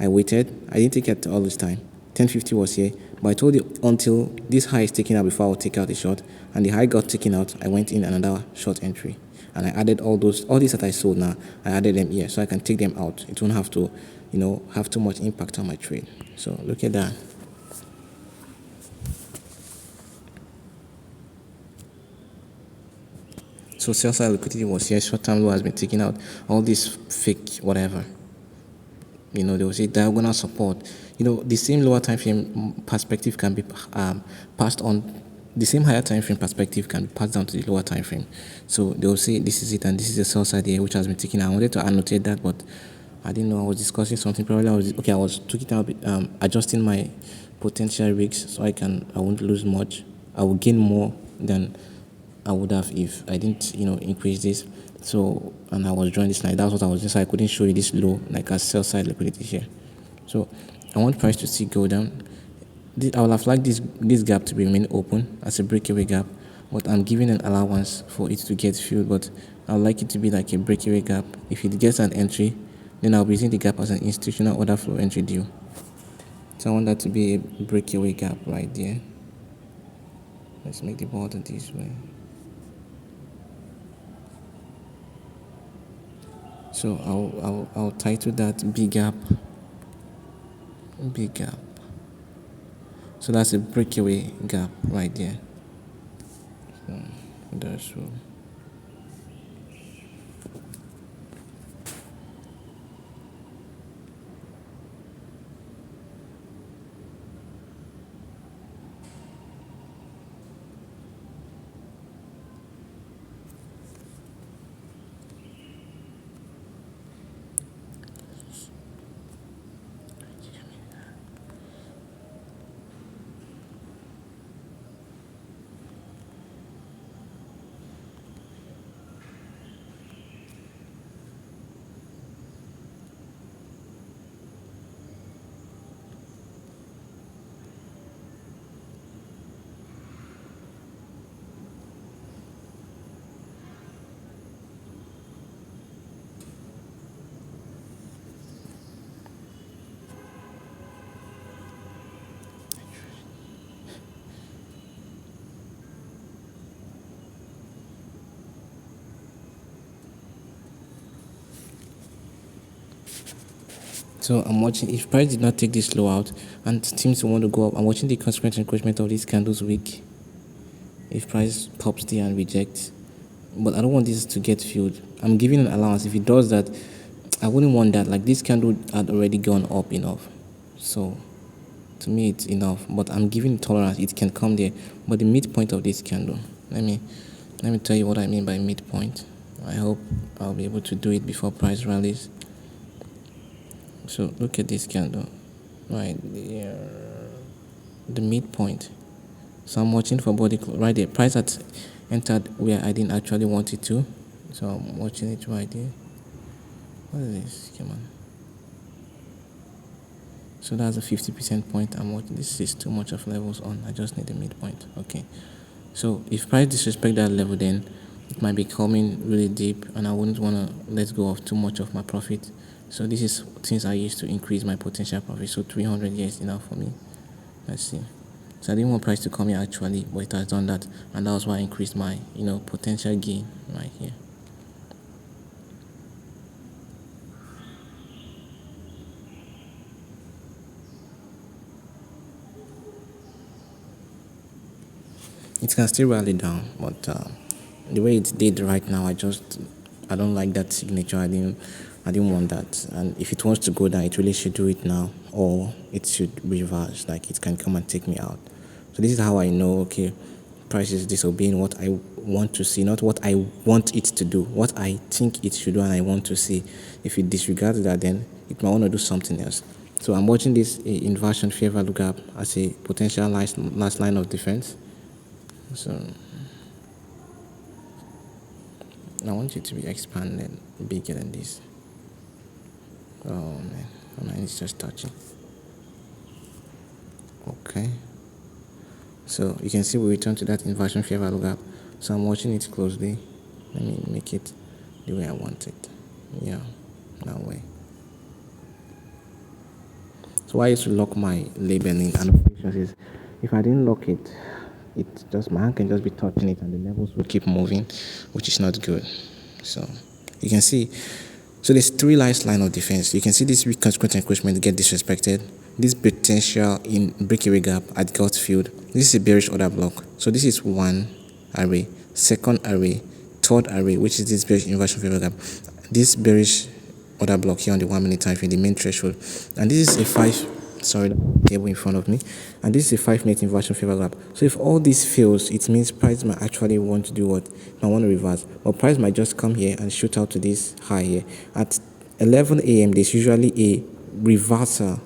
I waited. I didn't take it all this time. 10:50 was here, but I told you until this high is taken out before I would take out the short, and the high got taken out. I went in another short entry, and I added all these that I sold now. I added them here so I can take them out. It won't have to, have too much impact on my trade. So look at that. So sell side liquidity was here. Short term low has been taken out. All this fake whatever. They will say diagonal support. The same lower time frame perspective can be passed on. The same higher time frame perspective can be passed down to the lower time frame. So they will say this is it and this is the sell side here which has been taken. I wanted to annotate that, but I didn't know I was discussing something. Probably I was taking out, adjusting my potential risks so I won't lose much. I will gain more than I would have if I didn't, increase this. So, and I was drawing this line. That's what I was just. I couldn't show you this low, like a sell side liquidity here. So, I want price to still go down. I would have liked this gap to remain open as a breakaway gap, but I'm giving an allowance for it to get filled. But I'd like it to be like a breakaway gap. If it gets an entry, then I'll be using the gap as an institutional order flow entry deal. So I want that to be a breakaway gap right there. Let's make the border this way. So I'll title that big gap. Big gap. So that's a breakaway gap right there. So that's all. So I'm watching, if price did not take this low out and seems to want to go up, I'm watching the consequent encroachment of these candles week. If price pops there and rejects, but I don't want this to get filled. I'm giving an allowance. If it does that, I wouldn't want that. Like this candle had already gone up enough. So to me it's enough, but I'm giving tolerance. It can come there, but the midpoint of this candle, let me tell you what I mean by midpoint. I hope I'll be able to do it before price rallies. So look at this candle right there, the midpoint. So I'm watching for body right there. Price had entered where I didn't actually want it to, so I'm watching it right there. What is this? Come on. So that's a 50% point. This is too much of levels on. I just need a midpoint. Okay. So if price disrespect that level, then it might be coming really deep, and I wouldn't want to let go of too much of my profit. So this is things I use to increase my potential profit. So 300 years enough for me. Let's see. So I didn't want price to come here actually, but it has done that, and that was why I increased my potential gain right here. It can still rally down, but the way it did right now, I don't like that signature. I didn't want that. And if it wants to go down, it really should do it now, or it should reverse. Like it can come and take me out. So this is how I know. Okay, price is disobeying what I want to see, not what I want it to do. What I think it should do, and I want to see. If it disregards that, then it might want to do something else. So I'm watching this inversion favor lookup as a potential last line of defense. So I want you to be expanded bigger than this. Oh man, my mind is just touching. Okay. So you can see we return to that inversion favor lookup. So I'm watching it closely. Let me make it the way I want it. Yeah, that way. So why I used to lock my labeling and operations is if I didn't lock it, my hand can just be touching it and the levels will keep moving, which is not good. So you can see, so there's three line of defense. You can see this weak consequent encroachment get disrespected. This potential in breakaway gap at gut field. This is a bearish order block. So this is one array, second array, third array, which is this bearish inversion favor gap. This bearish order block here on the 1 minute time frame, the main threshold, and this is a table in front of me, and this is a 5 minute inversion favor gap. So if all this fails, it means price might actually want to do what? Might want to reverse, or price might just come here and shoot out to this high here at 11 a.m. There's usually a reversal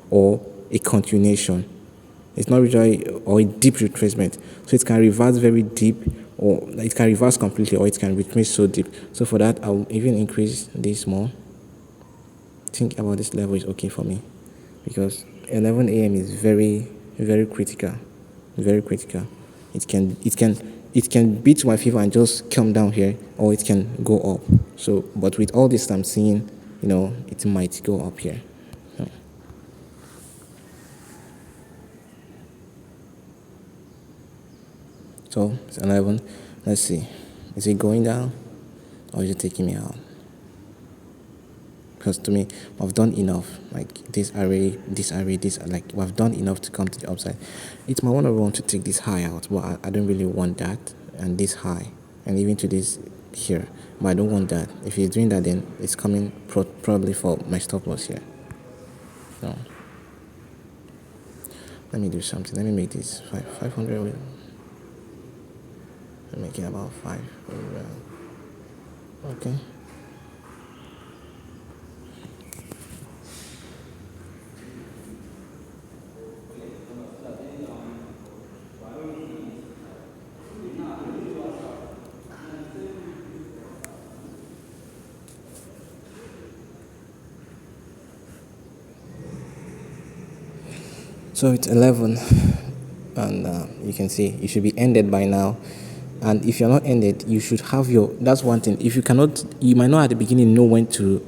or a continuation. It's not usually or a deep retracement, so it can reverse very deep, or it can reverse completely, or it can retrace so deep. So for that, I'll even increase this more. Think about this level is okay for me, because 11 a.m. is very, very critical, very critical. It can beat my fever and just come down here, or it can go up. So, but with all this I'm seeing, it might go up here. So it's 11. Let's see, is it going down or is it taking me out? Because to me, I've done enough. Like this array, like we've done enough to come to the upside. It might want to take this high out, but I don't really want that. And this high, and even to this here, but I don't want that. If it's doing that, then it's coming probably for my stop loss here. So let me do something. Let me make this 500. I'm making about 5. Okay. So it's 11, and you can see it should be ended by now. And if you're not ended, you should have that's one thing. If you cannot, you might not at the beginning know when to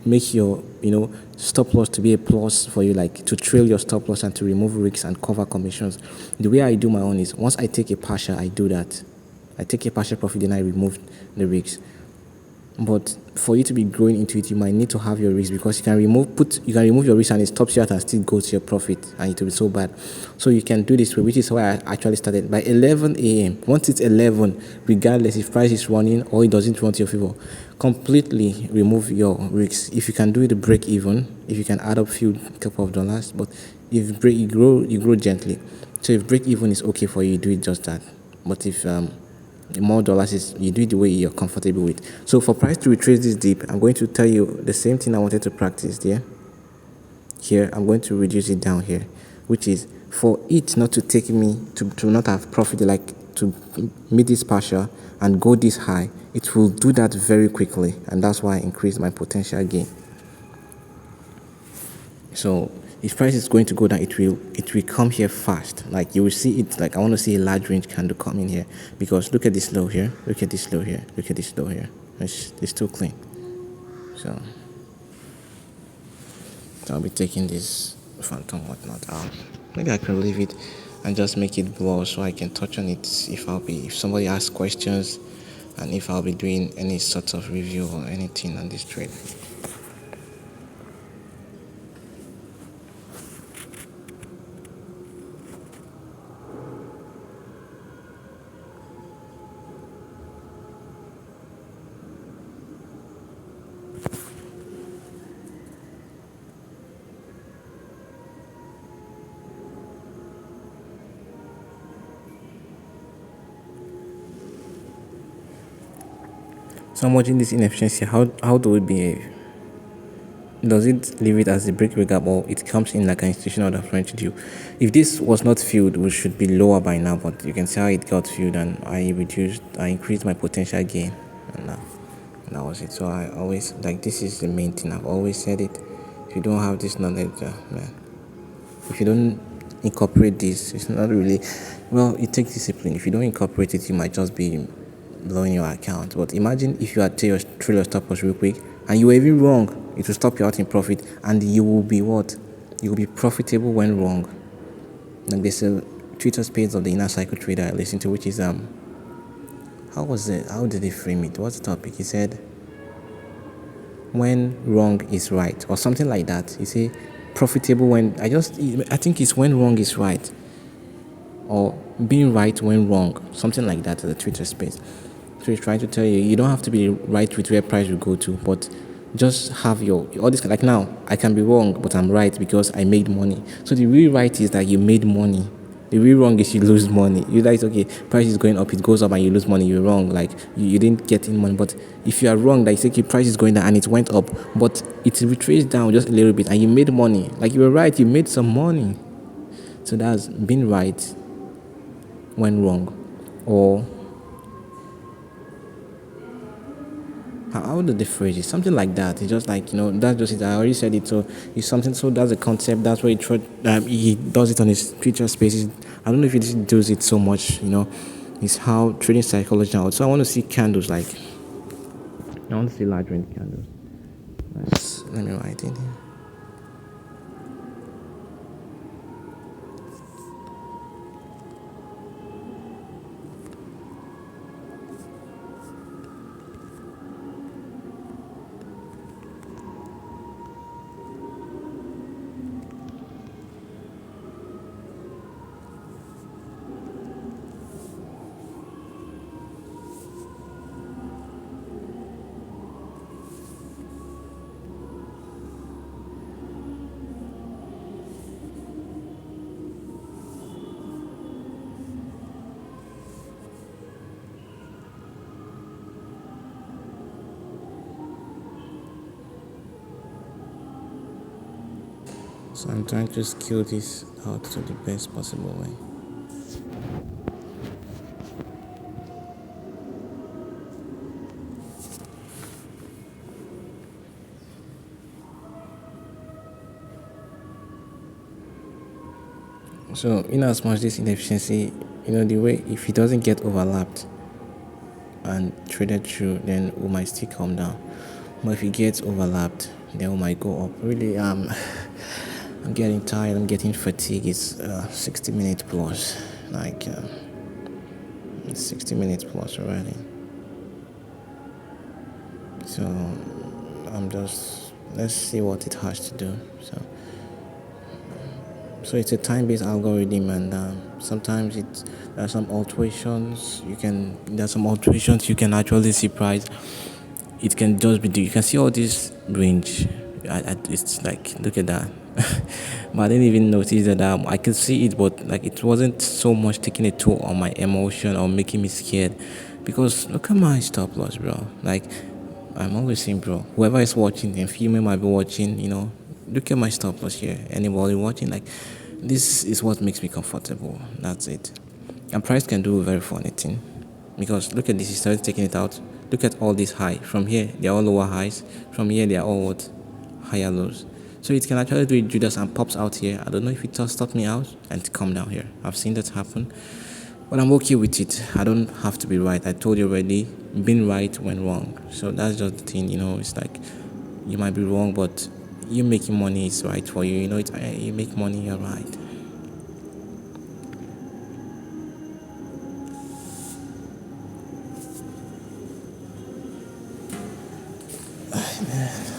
make your stop loss to be a plus for you, like to trail your stop loss and to remove risks and cover commissions. The way I do my own is once I take a partial, I do that. I take a partial profit, then I remove the risks. But for you to be growing into it, you might need to have your risk, because you can remove your risk and it stops you out and still goes to your profit, and it will be so bad. So you can do this way, which is why I actually started by 11 a.m. Once it's 11, regardless if price is running or it doesn't run to your favor, completely remove your risks. If you can do it, break even. If you can add up few couple of dollars, but if you grow gently. So if break even is okay for you, do it just that. But if more dollars is, you do it the way you're comfortable with. So for price to retrace this deep, I'm going to tell you the same thing I wanted to practice there. Here I'm going to reduce it down here, which is for it not to take me to not have profit, like to meet this partial and go this high. It will do that very quickly, and that's why I increased my potential gain. So if price is going to go down, it will come here fast. Like you will see it. Like I want to see a large range candle come in here, because look at this low here, look at this low here, look at this low here. It's still clean. So I'll be taking this phantom whatnot out. Maybe I can leave it and just make it blur so I can touch on it if somebody asks questions, and if I'll be doing any sort of review or anything on this trade. So I'm watching this inefficiency. How do we behave? Does it leave it as a breakaway gap, or it comes in like an institutional or French due? If this was not filled, we should be lower by now, but you can see how it got filled, and I increased my potential gain, and that was it. So I always, like, this is the main thing. I've always said it. If you don't have this knowledge, man, if you don't incorporate this, it's not really, well, it takes discipline. If you don't incorporate it, you might just be blowing your account. But imagine if you had to trail your stop loss real quick and you were even wrong, it will stop you out in profit, and you will be what? You will be profitable when wrong. Like there's a Twitter space of the inner cycle trader I listened to, which is how was it? How did he frame it? What's the topic? He said, when wrong is right, or something like that. He said profitable when I think it's when wrong is right, or being right when wrong, something like that, at the Twitter space. So he's trying to tell you, you don't have to be right with where price will go to, but just have your all this. Like now, I can be wrong, but I'm right because I made money. So the real right is that you made money. The real wrong is you lose money. You like, okay, price is going up, it goes up, and you lose money. You're wrong. Like you didn't get in money. But if you are wrong, like say, okay, price is going down and it went up, but it retraced down just a little bit, and you made money. Like you were right, you made some money. So that's being right when wrong, or how do they phrase it? Something like that. It's just like, that's just it. I already said it. So it's something. So that's a concept. That's why he does it on his Twitter spaces. I don't know if he does it so much. It's how trading psychology out. So I want to see candles. Like I want to see large range candles. Let me write it here. So I'm trying to scale this out to the best possible way. So in as much this inefficiency, the way, if it doesn't get overlapped and traded through, then we might still come down. But if it gets overlapped, then we might go up. Really, I'm getting tired. I'm getting fatigued. It's 60 minutes plus. Like it's 60 minutes plus already. So let's see what it has to do. So it's a time-based algorithm, and sometimes there are some alterations you can actually see price. It can just be, you can see all this range. It's like, look at that. But I didn't even notice that I could see it, but like it wasn't so much taking a toll on my emotion or making me scared, because look at my stop loss, bro. Like I'm always saying, bro, whoever is watching and female might be watching, look at my stop loss here. Anybody watching, like, this is what makes me comfortable. That's it. And price can do a very funny thing, because look at this. He started taking it out. Look at all these high. From here, they're all lower highs. From here, they're all what? Higher lows. So it can actually do it Judas and pops out here. I don't know if it just stop me out and come down here. I've seen that happen. But I'm okay with it. I don't have to be right. I told you already, being right when wrong. So that's just the thing, it's like you might be wrong, but you making money is right for you. You make money, you're right.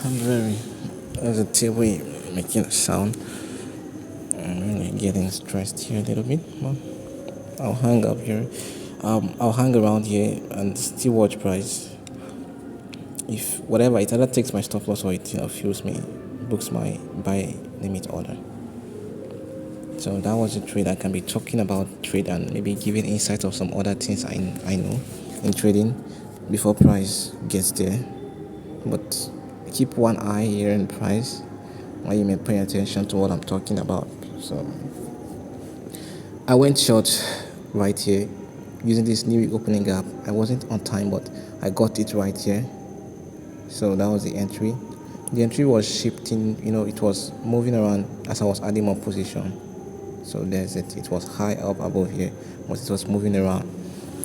I'm very, as a TV making a sound. I'm really getting stressed here a little bit. Well, I'll hang up here. I'll hang around here and still watch price. If whatever, it either takes my stop loss or it fuels me, books my buy limit order. So that was a trade. I can be talking about trade and maybe giving insight of some other things I know in trading before price gets there. But keep one eye here in price while you may pay attention to what I'm talking about. So I went short right here using this new opening gap. I wasn't on time, but I got it right here. So that was the entry. The entry was shifting, it was moving around as I was adding more position. So there's it. It was high up above here, but it was moving around.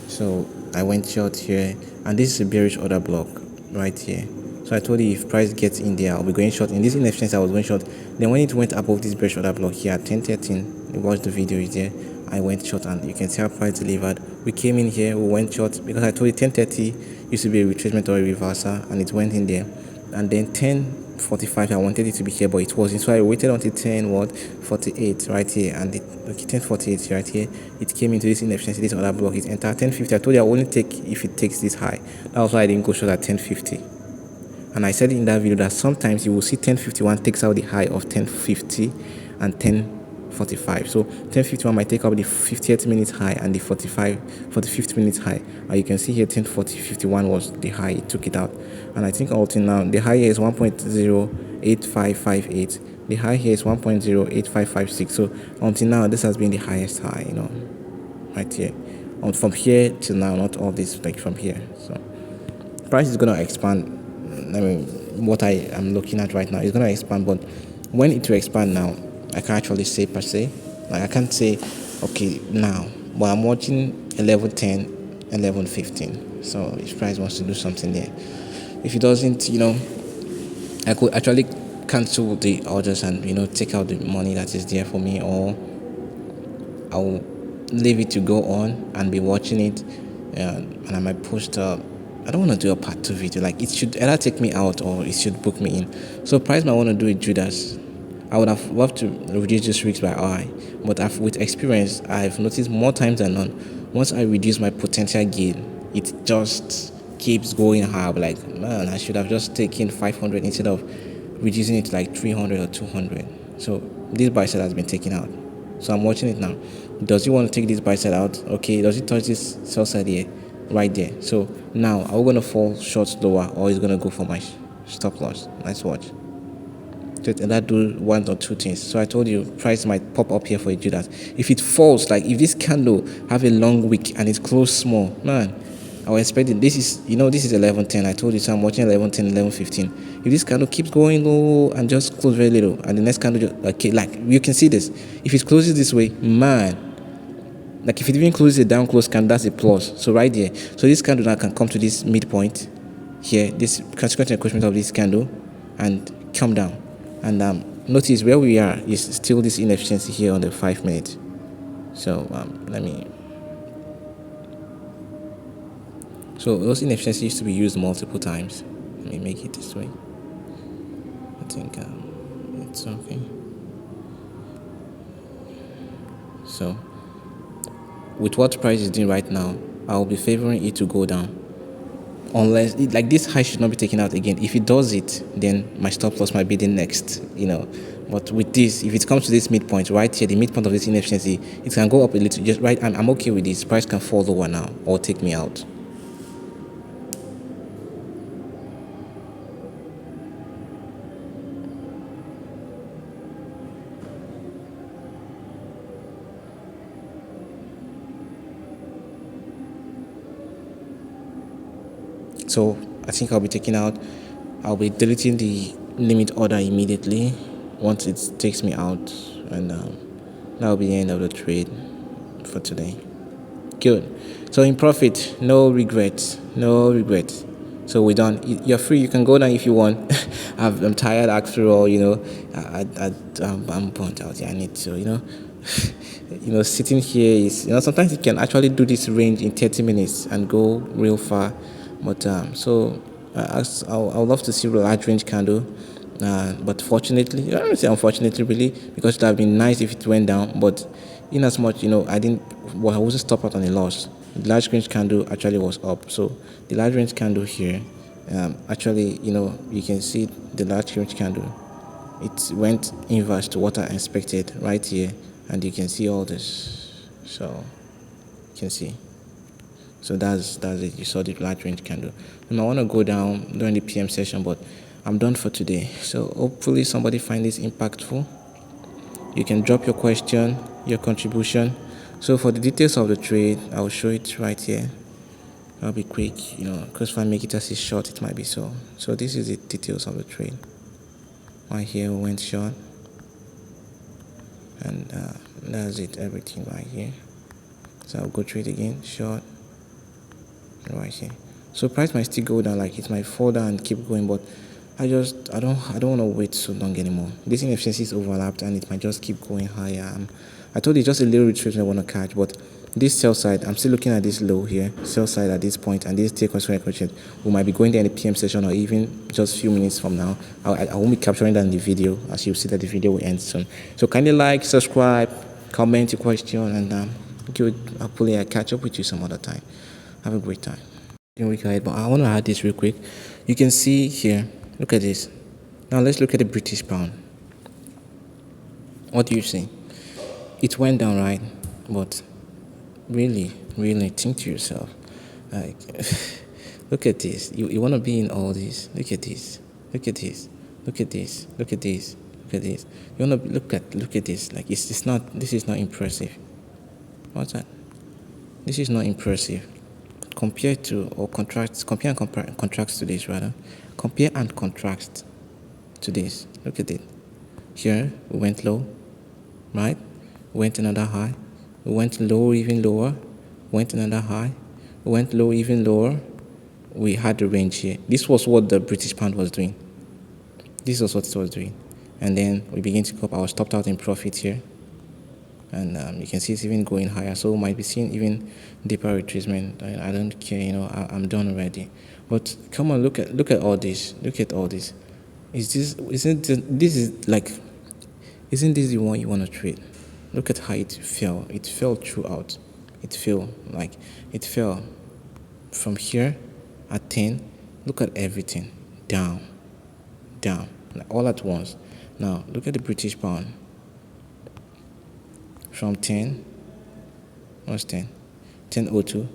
So I went short here, and this is a bearish order block right here. So I told you if price gets in there, I'll be going short. In this instance, I was going short. Then when it went above this bearish order block here at 10:13, you watch the video is there. I went short, and you can see how price delivered. We came in here, we went short because I told you 10:30 used to be a retracement or a reversal, and it went in there. And then 10:45, I wanted it to be here, but it wasn't. So I waited until 10:48 right here, and 10:48 right here. It came into this inefficiency, this other block. It entered 10:50. I told you I will only take if it takes this high. That was why I didn't go short at 10:50. And I said in that video that sometimes you will see 10:51 takes out the high of 10:50 and 10:45. So 10:51 might take out the 50th minute high and the 45th minute high. And you can see here 10:51 was the high, it took it out. And I think until now the high here is 1.08558. The high here is 1.08556. So until now this has been the highest high, right here. From here till now, not all this, like from here. So price is gonna expand. I mean, what I am looking at right now is gonna expand, but when it will expand now, I can't actually say per se. Like I can't say, okay, now, but I'm watching 11:10, 11:15. So if price wants to do something there, if it doesn't, I could actually cancel the orders and take out the money that is there for me, or I'll leave it to go on and be watching it, and I might post. I don't want to do a part 2 video. Like it should either take me out or it should book me in. So price might want to do it Judas. I would have loved to reduce this risk by eye, but with experience, I've noticed more times than none. Once I reduce my potential gain, it just keeps going high. Like man, I should have just taken 500 instead of reducing it to like 300 or 200. So this buy side has been taken out. So I'm watching it now. Does he want to take this buy side out? Okay. Does he touch this sell side here? Right there. So now are we going to fall short lower, or is going to go for my stop loss? Let's watch. So that do one or two things. So I told you price might pop up here for a Judas. If it falls, like if this candle have a long wick and it's closed small, man, I was expecting this is this is 11:10. I told you, so I'm watching 11:10, 11:15. If this candle keeps going low and just close very little, and the next candle just, okay, like you can see this. If it closes this way, man, like if it even closes a down close candle, that's a plus. So right there, so this candle now can come to this midpoint here, this consequent encroachment of this candle, and come down. And notice where we are is still this inefficiency here on the 5 minute. So let me. So those inefficiencies used to be used multiple times. Let me make it this way. I think it's okay. So with what price is doing right now, I'll be favoring it to go down. Unless like this high should not be taken out again. If it does it, then my stop loss might be the next, But with this, if it comes to this midpoint right here, the midpoint of this inefficiency, it can go up a little. Just right, I'm okay with this. Price can fall lower now or take me out. So I think I'll be deleting the limit order immediately. once it takes me out, and that will be the end of the trade for today. Good. So in profit, no regrets, no regrets. So we're done. You're free. You can go down if you want. I'm tired after all. I'm burnt out. Yeah, I need to. Sitting here is. Sometimes you can actually do this range in 30 minutes and go real far. But I would love to see a large range candle. But fortunately, I don't say unfortunately, really, because it would have been nice if it went down. But in as much, I didn't, well, I wasn't stop out on a loss. The large range candle actually was up. So the large range candle here, actually, you can see the large range candle. It went inverse to what I expected right here, and you can see all this. So you can see. So that's it. You saw the large range candle. And I want to go down during the PM session, but I'm done for today. So hopefully somebody find this impactful. You can drop your question, your contribution. So for the details of the trade, I'll show it right here. I'll be quick, because if I make it as a short, it might be so. So this is the details of the trade. Right here we went short, and that's it, everything right here. So I'll go trade again, short, right here. So price might still go down, like it might fall down and keep going, but I don't want to wait so long anymore. This inefficiency is overlapped and it might just keep going higher. I told you just a little retracement I want to catch, but this sell side, I'm still looking at this low here, sell side at this point, and this take question. We might be going there in the PM session or even just a few minutes from now. I won't be capturing that in the video, as you'll see that the video will end soon. So kindly like, subscribe, comment your question, and hopefully I'll catch up with you some other time. Have a great time. But I want to add this real quick. You can see here, look at this. Now let's look at the British pound. What do you see? It went down, right? But really, really think to yourself, like, look at this. You want to be in all this. Look at this. Look at this. Look at this. Look at this. Look at this. You want to look at this. Like it's not. This is not impressive. What's that? This is not impressive. Compare and contrast to this rather. Compare and contrast to this. Look at it. Here we went low, right? Went another high. We went low, even lower. Went another high. We went low, even lower. We had the range here. This was what the British pound was doing. This was what it was doing. And then we begin to go up. I was stopped out in profit here. And you can see it's even going higher, so we might be seeing even deeper retracement. I don't care, I'm done already. But come on, look at all this. Look at all this. Isn't this the one you want to trade? Look at how it fell. It fell throughout. It fell from here at 10. Look at everything down, like all at once. Now look at the British pound. From 10, what's 10? 10.02.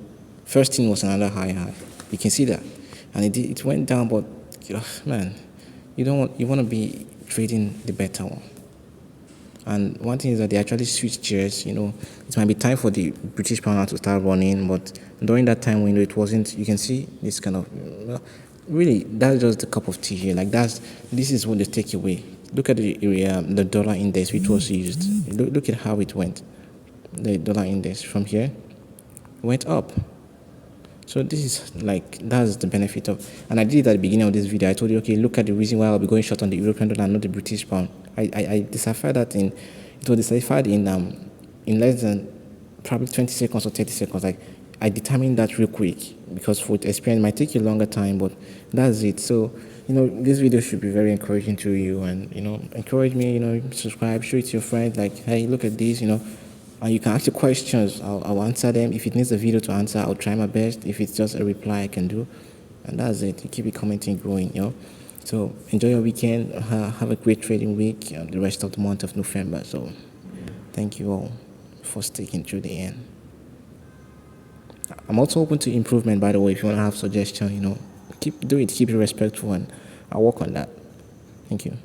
First thing was another high. You can see that, and it went down. But man, you want to be trading the better one. And one thing is that they actually switched gears. It might be time for the British pound to start running, but during that time window, it wasn't. You can see this kind of. Really, that's just the cup of tea here. Like this is what they take away. Look at the dollar index which was used. Look at how it went. The dollar index from here went up. So this is that's the benefit of. And I did it at the beginning of this video. I told you, okay, look at the reason why I'll be going short on the European dollar and not the British pound. I deciphered that it was deciphered in less than probably 20 seconds or 30 seconds. I determined that real quick, because with experience it might take you a longer time, but that's it. So this video should be very encouraging to you, and encourage me, subscribe, show it to your friends, like, hey, look at this, and you can ask your questions. I'll answer them. If it needs a video to answer, I'll try my best. If it's just a reply, I can do, and that's it. You keep it commenting, growing. So enjoy your weekend. Have a great trading week, the rest of the month of November. So thank you all for sticking through the end. I'm also open to improvement, by the way. If you want to have suggestions, keep it respectful, and I'll work on that. Thank you.